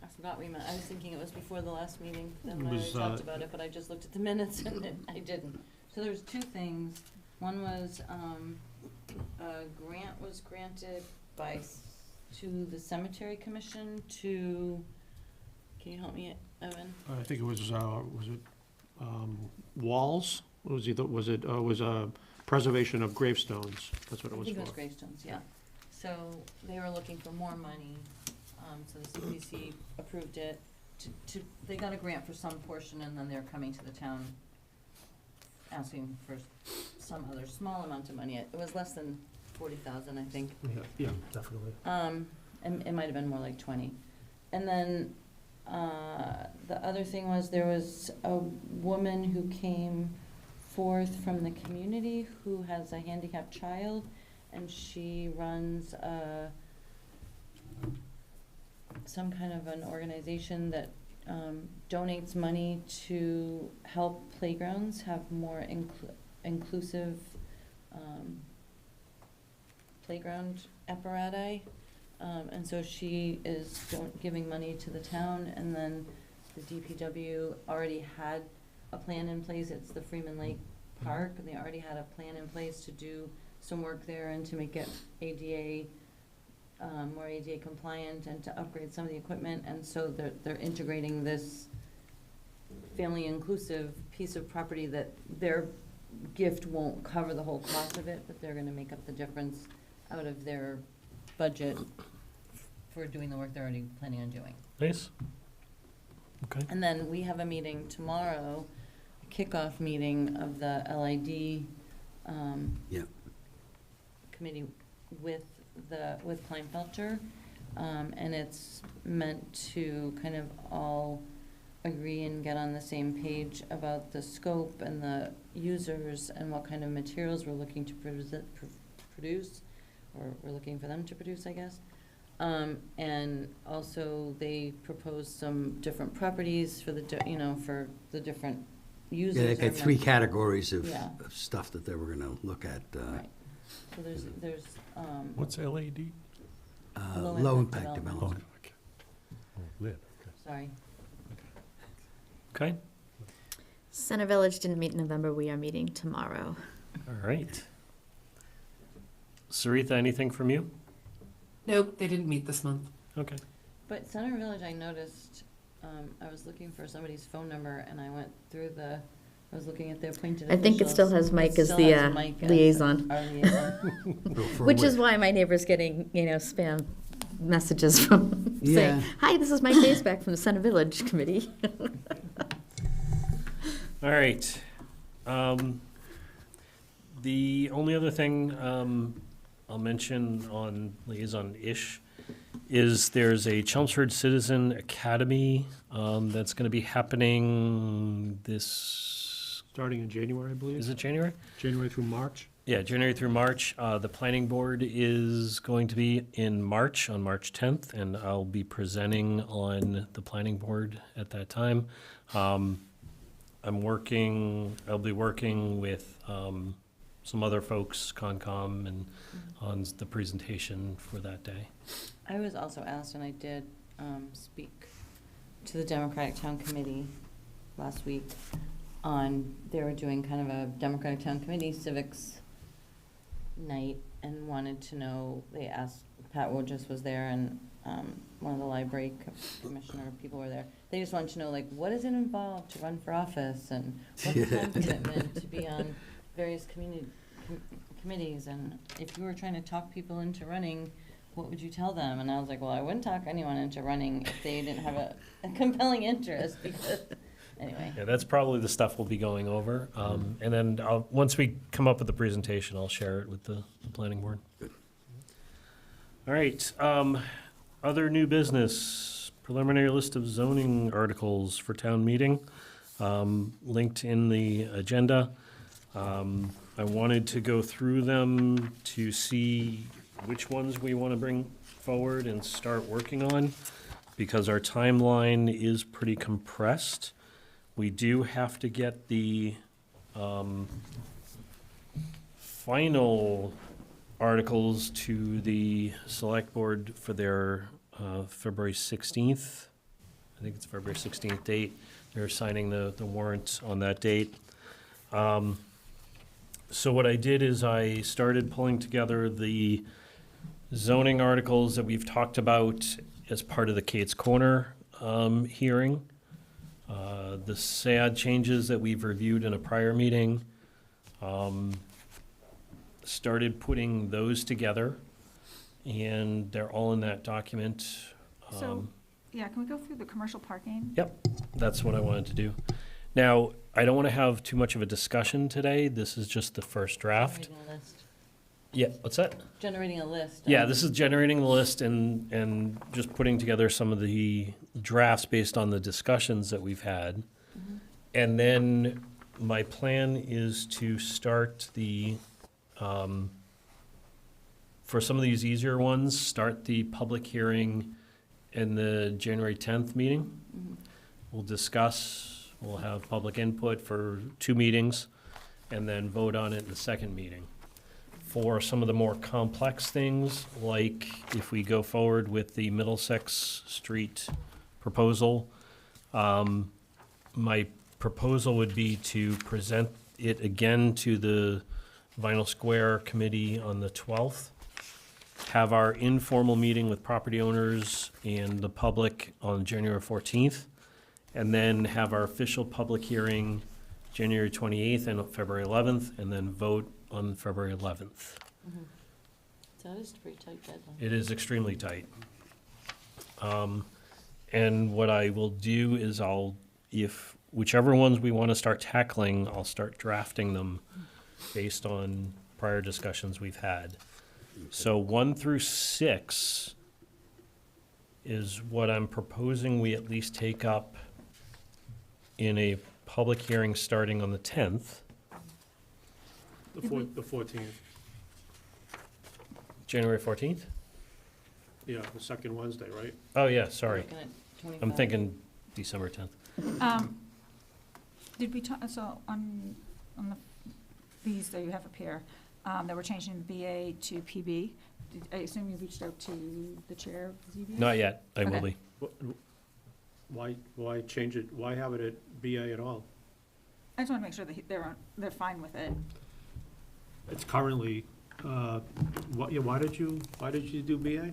I forgot we met, I was thinking it was before the last meeting, then It I was, talked about it, but I just looked at the minutes and I didn't. So there's two things, one was, a grant was granted to the cemetery commission to, can you help me, Evan? I think it was it walls? Was preservation of gravestones. That's what it was I think it was for. gravestones, yeah. So they were looking for more money, so the CPC approved it. They got a grant for some portion, and then they're coming to the town asking for some other small amount of money. It was less than 40,000, I think. Yeah, definitely. And it might have been more like 20. And then, the other thing was, there was a woman who came forth from the community who has a handicapped child, and she runs some kind of an organization that donates money to help playgrounds have more inclusive playground apparatus. And so she is giving money to the town, and then the DPW already had a plan in place. It's the Freeman Lake Park, and they already had a plan in place to do some work there and to make it ADA, more ADA compliant, and to upgrade some of the equipment. And so they're integrating this family inclusive piece of property that their gift won't cover the whole cost of it, but they're gonna make up the difference out of their budget for doing the work they're already planning on doing. nice? Okay. And then we have a meeting tomorrow, a kickoff meeting of the LID Yeah. committee with Kleinfelter. and it's meant to kind of all agree and get on the same page about the scope and the users and what kind of materials we're looking to produce, or we're looking for them to produce, I guess. And also they proposed some different properties for the, for the different users. Yeah, they or had three mem- categories of Yeah. of stuff that they were gonna look at. Right. So there's, What's LED? Low impact development. Oh, lit, sorry. Okay, Center Village didn't meet in November. We are meeting tomorrow. all right. Sarita, anything from you? Nope, they didn't meet this month. Okay. But Center Village, I noticed, I was looking for somebody's phone number, and I went through I was looking at the appointed I think it still officials. has Mike It as still the has Mike as liaison. our liaison. Which is why my neighbor's getting, spam messages from Yeah. saying, "Hi, this is Mike Daysback from the Center Village Committee." All right. The only other thing I'll mention on liaison-ish is there's a Chelmsford Citizen Academy that's going to be happening Starting in January, I believe. Is it January? January through March. Yeah, January through March. The planning board is going to be in March, on March 10th, and I'll be presenting on the planning board at that time. I'll be working with some other folks, Concom, and on the presentation for that day. I was also asked, and I did speak to the Democratic Town Committee last week they were doing kind of a Democratic Town Committee civics night and wanted to know, they asked, Pat Wojcik was there and one of the library commissioner people were there. They just wanted to know, like, what does it involve to run for office and what's the time commitment to be on various committees, and if you were trying to talk people into running, what would you tell them? And I was like, well, I wouldn't talk anyone into running if they didn't have a compelling interest, because, anyway. Yeah, that's probably the stuff we'll be going over. And then once we come up with the presentation, I'll share it with the planning board. All right, other new business, preliminary list of zoning articles for town meeting, linked in the agenda. I wanted to go through them to see which ones we want to bring forward and start working on, because our timeline is pretty compressed. We do have to get the final articles to the select board for their February 16th. I think it's February 16th date. They're signing the warrant on that date. So what I did is I started pulling together the zoning articles that we've talked about as part of the Kate's Corner hearing. The SAD changes that we've reviewed in a prior meeting. Started putting those together, and they're all in that document. So, yeah, can we go through the commercial parking? Yep, that's what I wanted to do. Now, I don't want to have too much of a discussion today. This is just the first draft. Generating a list. Yeah, what's that? Generating a list. Yeah, this is generating the list and just putting together some of the drafts based on the discussions that we've had. Mm-hmm. And then my plan is to start for some of these easier ones, start the public hearing in the January 10th meeting. Mhm. We'll discuss, we'll have public input for 2 meetings, and then vote on it in the second meeting. For some of the more complex things, like if we go forward with the Middlesex Street proposal, my proposal would be to present it again to the Vinyl Square Committee on the 12th, have our informal meeting with property owners and the public on January 14th, and then have our official public hearing January 28th and February 11th, and then vote on February 11th. Mhm. So that is a pretty tight deadline. It is extremely tight. And what I will do is if whichever ones we want to start tackling, I'll start drafting them based on prior discussions we've had. So 1 through 6, is what I'm proposing we at least take up in a public hearing starting on the 10th, The 14th, January 14th? yeah, the second Wednesday, right? Oh, yeah, sorry. Looking at I'm 25. thinking December 10th. Did we talk, so on the, these that you have up here, that we're changing BA to PB, I assume you reached out to the chair of the ZBA? Not yet, I will Okay. be. Why change it, why have it at BA at all? I just want to make sure that they're fine with it. It's currently, why did you do BA?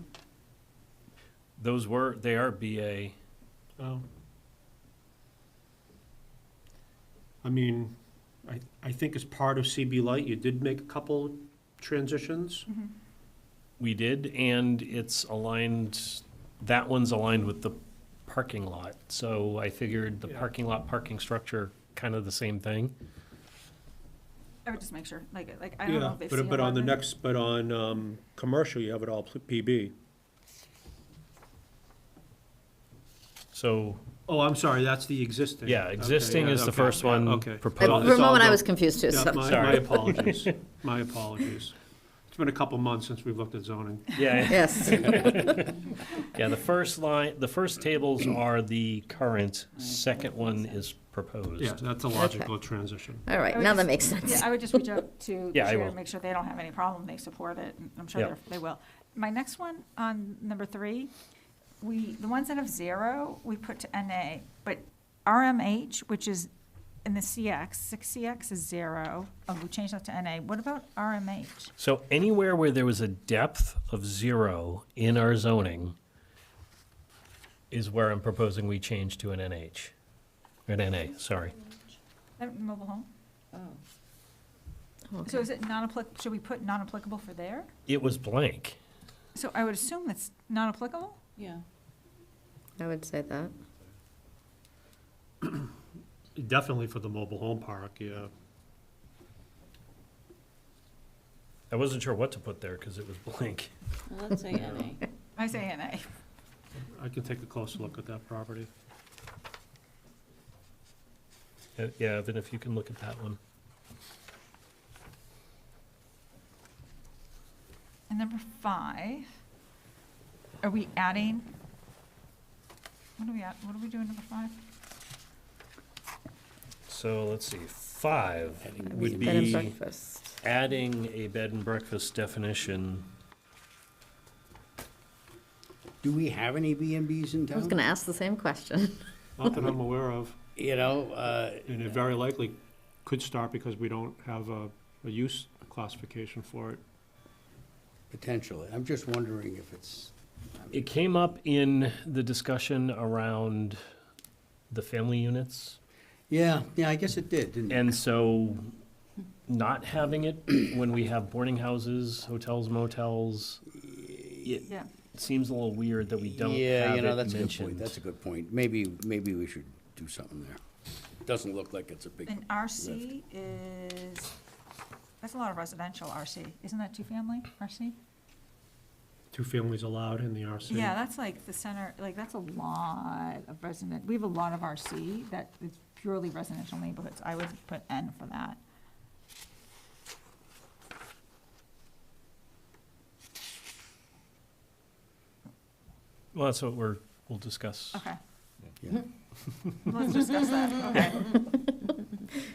They are BA. Oh. I mean, I think as part of CB Light, you did make a couple transitions. We did, and it's aligned, that one's aligned with the parking lot. So I figured the Yeah. parking lot, parking structure, kind of the same thing. I would just make sure, like, I don't know Yeah, if they've seen but on the 11. next, but on, commercial, you have it all PB. So, Oh, I'm sorry, that's the existing. yeah, Okay, existing yeah, is the okay, first yeah, one okay. proposed. Well, For a it's all moment, I go- was confused too, Yeah, so. my Sorry. apologies, my apologies. It's been a couple months since we've looked at zoning. Yeah. Yes. Yeah, the first tables are the current, second one is proposed. Yeah, that's a logical transition. All right, now that makes sense. Yeah, I would just reach out to the Yeah, I chair will. and make sure they don't have any problem, they support it, and I'm sure Yeah. they will. My next one, on number 3, the ones that have 0, we put to NA, but RMH, which is in the CX, 6CX is 0, we changed that to NA. What about RMH? So anywhere where there was a depth of 0 in our zoning is where I'm proposing we change to an NH, an NA, sorry. Mobile home? Okay. So is it non-applicable, should we put non-applicable for there? It was blank. So I would assume that's non-applicable? Yeah. I would say that. Definitely for the mobile home park, yeah. I wasn't sure what to put there because it was blank. Well, let's say NA. I say NA. I can take a closer look at that property. Yeah, Evan, if you can look at that one. And number 5, are we adding, what are we doing number 5? So let's see, 5 would Bed and be breakfast. adding a bed and breakfast definition. Do we have any B&Bs in I was town? gonna ask the same question. Not that I'm aware of, You know, and it very likely could start because we don't have a use classification for it. potentially. I'm just wondering if it's, It came up in the discussion around the family units. yeah, I guess it did, didn't it? And so not having it when we have boarding houses, hotels, motels, it Yeah. seems a little weird that we don't Yeah, have you know, it that's a good point. mentioned. That's a good point. Maybe we should do something there. Doesn't look like it's a big And lift. RC is, that's a lot of residential RC. Isn't that 2-family RC? 2 families allowed in the RC. Yeah, that's like the center, like, that's a lot of resident, we have a lot of RC that is purely residential neighborhoods. I would put N for that. Well, that's what we'll discuss. Okay. Yeah. Let's discuss that, okay.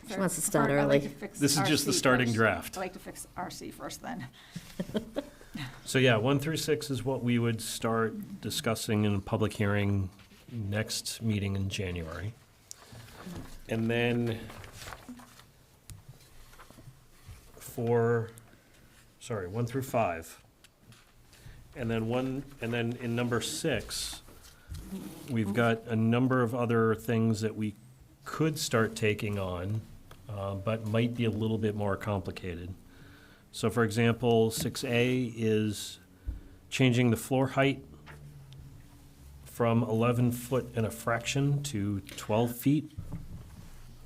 She wants to start I'd like early. to fix This is just the RC starting first. draft. I'd like to fix RC first then. So yeah, 1 through 6 is what we would start discussing in a public hearing next meeting in January. And then 1 through 5. And then in number 6, we've got a number of other things that we could start taking on, but might be a little bit more complicated. So for example, 6A is changing the floor height from 11 foot and a fraction to 12 feet,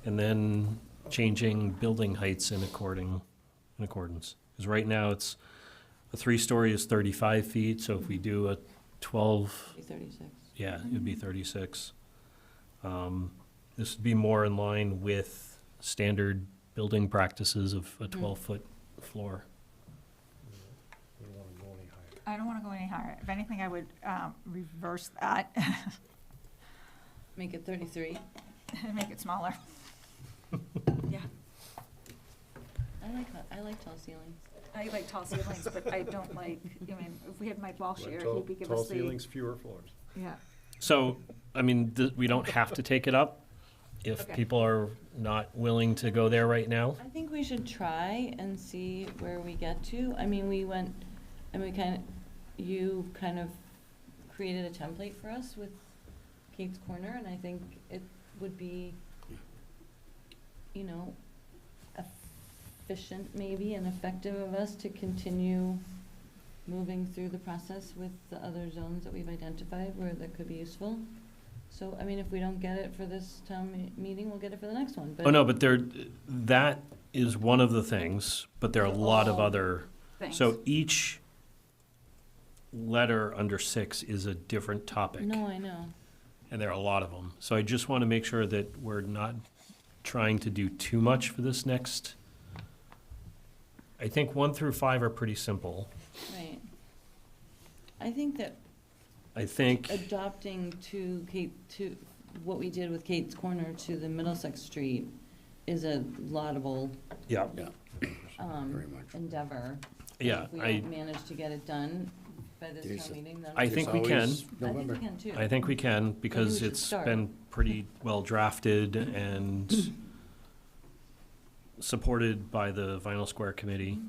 and then changing building heights in accordance. Because right now it's, a 3-story is 35 feet, so if we do a 12, 36. yeah, it'd be 36. This would be more in line with standard building practices of a 12-foot floor. I don't want to go any higher. If anything, I would reverse that Make it 33. and make it smaller. Yeah, I like tall ceilings. I like tall ceilings, but I don't like, I mean, if we had Mike Walsh here, he'd be give Tall us the. ceilings, fewer floors. Yeah. So, I mean, we don't have to take it up if Okay. people are not willing to go there right now. I think we should try and see where we get to. I mean, you kind of created a template for us with Kate's Corner, and I think it would be, efficient maybe and effective of us to continue moving through the process with the other zones that we've identified where that could be useful. So, I mean, if we don't get it for this town meeting, we'll get it for the next one, but. Oh, no, but that is one of the things, but there are a lot of other. Things. So each letter under 6 is a different topic. No, I know. And there are a lot of them. So I just want to make sure that we're not trying to do too much for this next. I think 1 through 5 are pretty simple. Right. I think that I think, adopting to what we did with Kate's Corner to the Middlesex Street is a laudable yeah, Very much. endeavor. Yeah, If we I- don't manage to get it done by this There's town meeting, then. I think we can. I think we can too. I think we can, Maybe because we should it's start. been pretty well drafted and supported by the Vinyl Square Committee.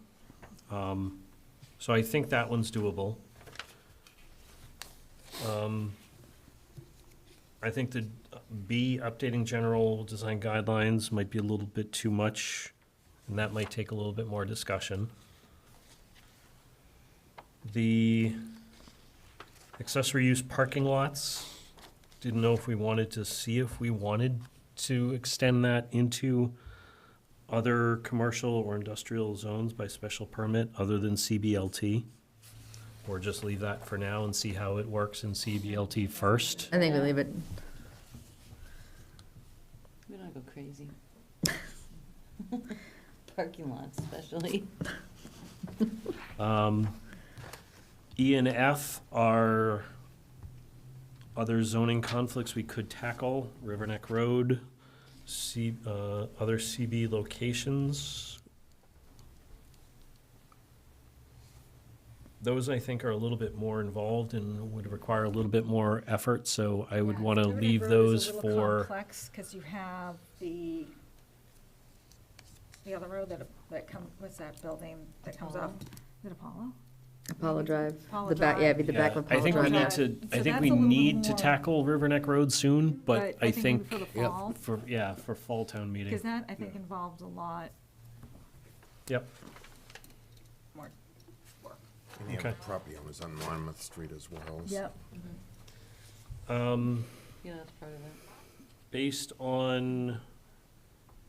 So I think that one's doable. I think the B, updating general design guidelines, might be a little bit too much, and that might take a little bit more discussion. The accessory use parking lots, didn't know if we wanted to see if we wanted to extend that into other commercial or industrial zones by special permit other than CBLT. Or just leave that for now and see how it works in CBLT first. I think we leave it. We don't go crazy. Parking lots especially. E and F are other zoning conflicts we could tackle, River Neck Road, other CB locations. Those, I think, are a little bit more involved and would require a little bit more effort, so I would want to River Neck leave Road those is a little for, complex, because you have the other road what's that building that comes up? Is it Apollo? Apollo Drive. Apollo The back, yeah, Drive. it'd be the back of I Apollo think we Drive. need Drive. to, So I think that's we a little need to more- tackle River Neck Road soon, but I maybe think, for the Yep. fall, for fall town meeting. because that, I think, involves a lot Yep, more work. And you have Okay. the property owners on Monmouth Street as well. so- Yep. Yeah, that's part of it. based on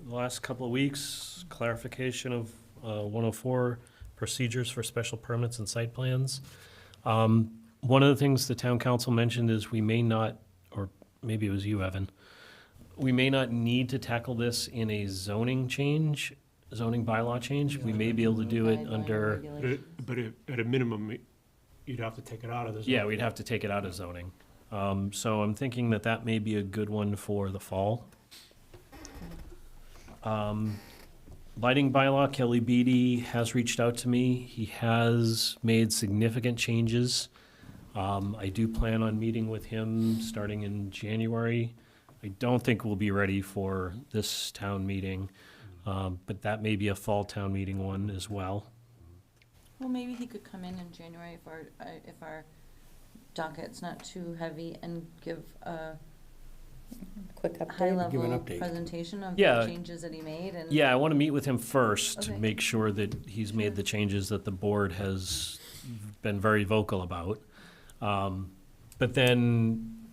the last couple of weeks, clarification of 104 procedures for special permits and site plans. One of the things the town council mentioned is we may not, or maybe it was you, Evan, we may not need to tackle this in a zoning bylaw change. We may be able to do it Guideline under, regulation. But at a minimum, you'd have to take it out of the. yeah, we'd have to take it out of zoning. So I'm thinking that may be a good one for the fall. Lighting bylaw, Kelly Beatty has reached out to me. He has made significant changes. I do plan on meeting with him starting in January. I don't think we'll be ready for this town meeting, but that may be a fall town meeting one as well. Well, maybe he could come in January if our docket's not too heavy and give a Quick update. Give high-level an update. presentation of Yeah. the changes that he made and. Yeah, I want to meet with him first to Okay. make sure that he's made the changes that the board has been very vocal about. But then,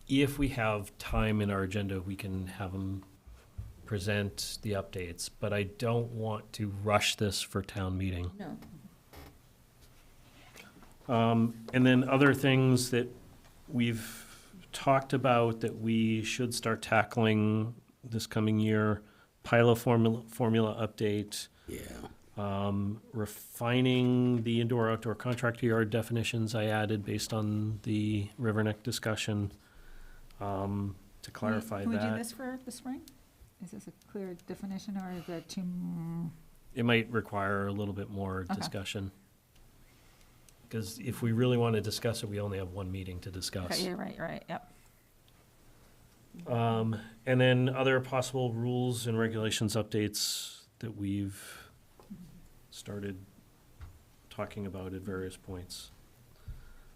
if we have time in our agenda, we can have him present the updates. But I don't want to rush this for town meeting. No. And then other things that we've talked about that we should start tackling this coming year, pilot formula update, refining the indoor-outdoor contractor yard definitions I added based on the River Neck discussion, to clarify Can we do that. this for the spring? Is this a clear definition, or is that too? It might require a little bit more Okay. discussion. Because if we really want to discuss it, we only have one meeting to discuss. Okay, you're right, yep. And then other possible rules and regulations updates that we've started talking about at various points.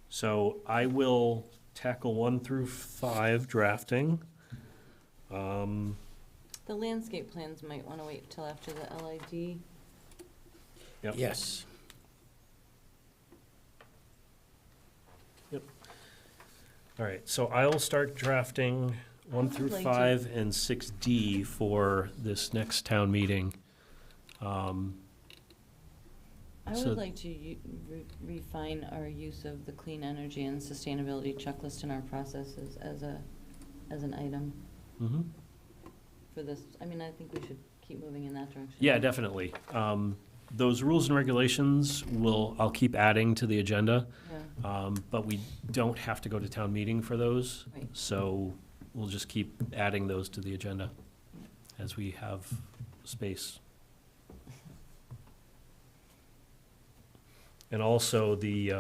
So I will tackle 1 through 5 drafting. The landscape plans might want to wait till after the LID. Yep. Yes. Yep. All right, so I'll start drafting 1 through 5 and 6D for this next town meeting. I So- would like to refine our use of the clean energy and sustainability checklist in our processes as an item Mhm. for this. I mean, I think we should keep moving in that direction. Yeah, definitely. Those rules and regulations I'll keep adding to the agenda. But we don't have to go to town meeting for those. Right. So we'll just keep adding those to the agenda as we have space. And also the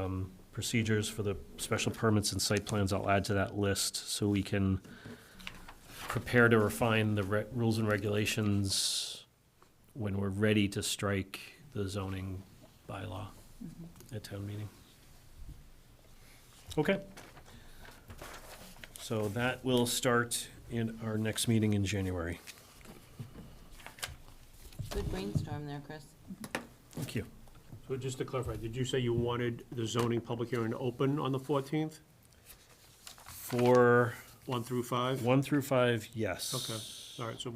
procedures for the special permits and site plans, I'll add to that list so we can prepare to refine the rules and regulations when we're ready to strike the zoning bylaw at town meeting. Okay. So that will start in our next meeting in January. Good brainstorm there, Chris. Thank you. So just to clarify, did you say you wanted the zoning public hearing to open on the 14th? For 1 through 5? 1 through 5, yes. Okay, all right, so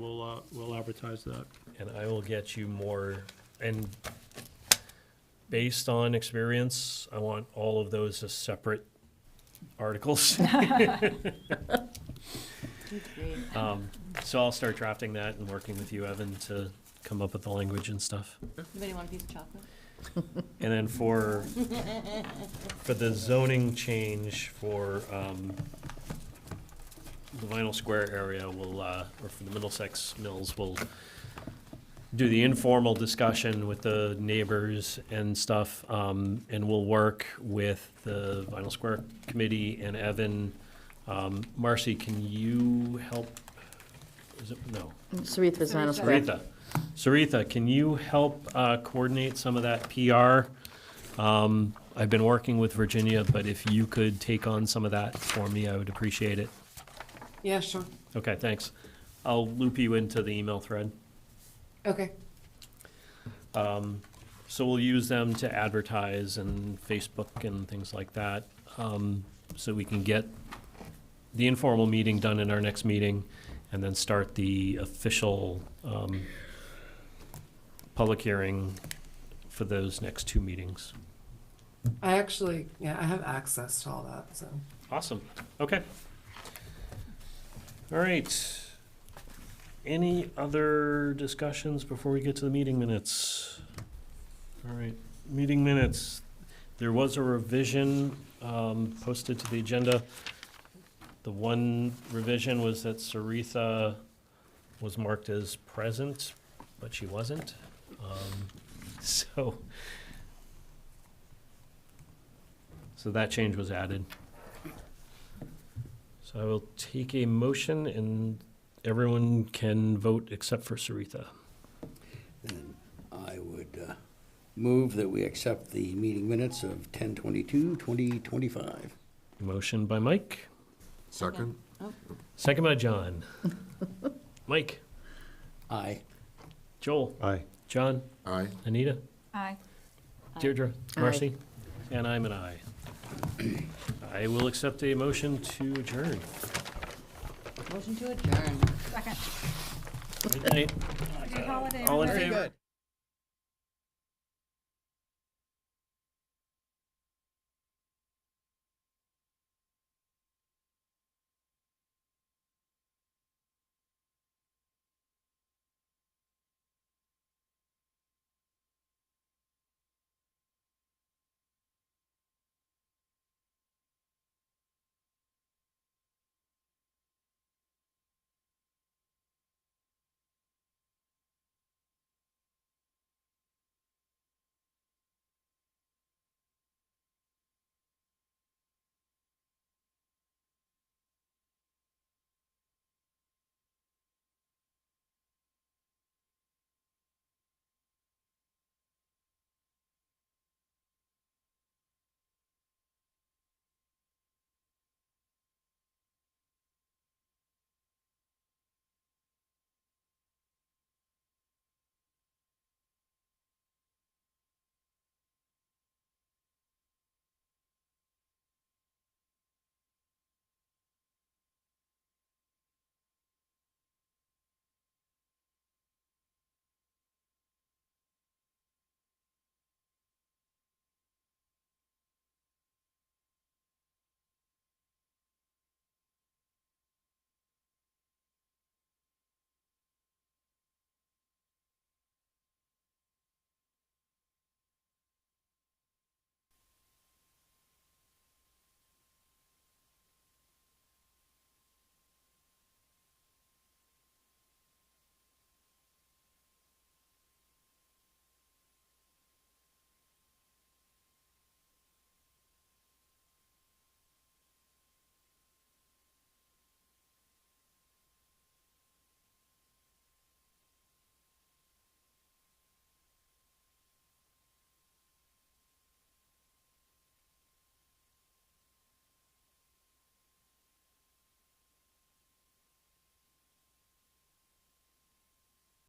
we'll advertise that. And I will get you more, and based on experience, I want all of those as separate articles. So I'll start drafting that and working with you, Evan, to come up with the language and stuff. Anybody want a piece of chocolate? And then for the zoning change for the Vinyl Square area, or for the Middlesex Mills, we'll do the informal discussion with the neighbors and stuff, and we'll work with the Vinyl Square Committee and Evan. Marcy, can you help? Is it, no? Saritha's Vinyl Square. Saritha, can you help coordinate some of that PR? I've been working with Virginia, but if you could take on some of that for me, I would appreciate it. Yeah, sure. Okay, thanks. I'll loop you into the email thread. Okay. So we'll use them to advertise and Facebook and things like that, so we can get the informal meeting done in our next meeting, and then start the official public hearing for those next 2 meetings. I actually, I have access to all that, so. Awesome. Okay. All right. Any other discussions before we get to the meeting minutes? All right, meeting minutes. There was a revision posted to the agenda. The one revision was that Saritha was marked as present, but she wasn't. So that change was added. So I will take a motion, and everyone can vote except for Saritha. Then I would move that we accept the meeting minutes of 10/22/2025. Motion by Mike, Second? second by John. Mike? Aye. Joel? Aye. John? Aye. Anita? Aye. Deirdre? Aye. Marcy? And I'm an aye. I will accept a motion to adjourn. Motion to adjourn. Second. Good night. Happy holiday, All in everybody. favor?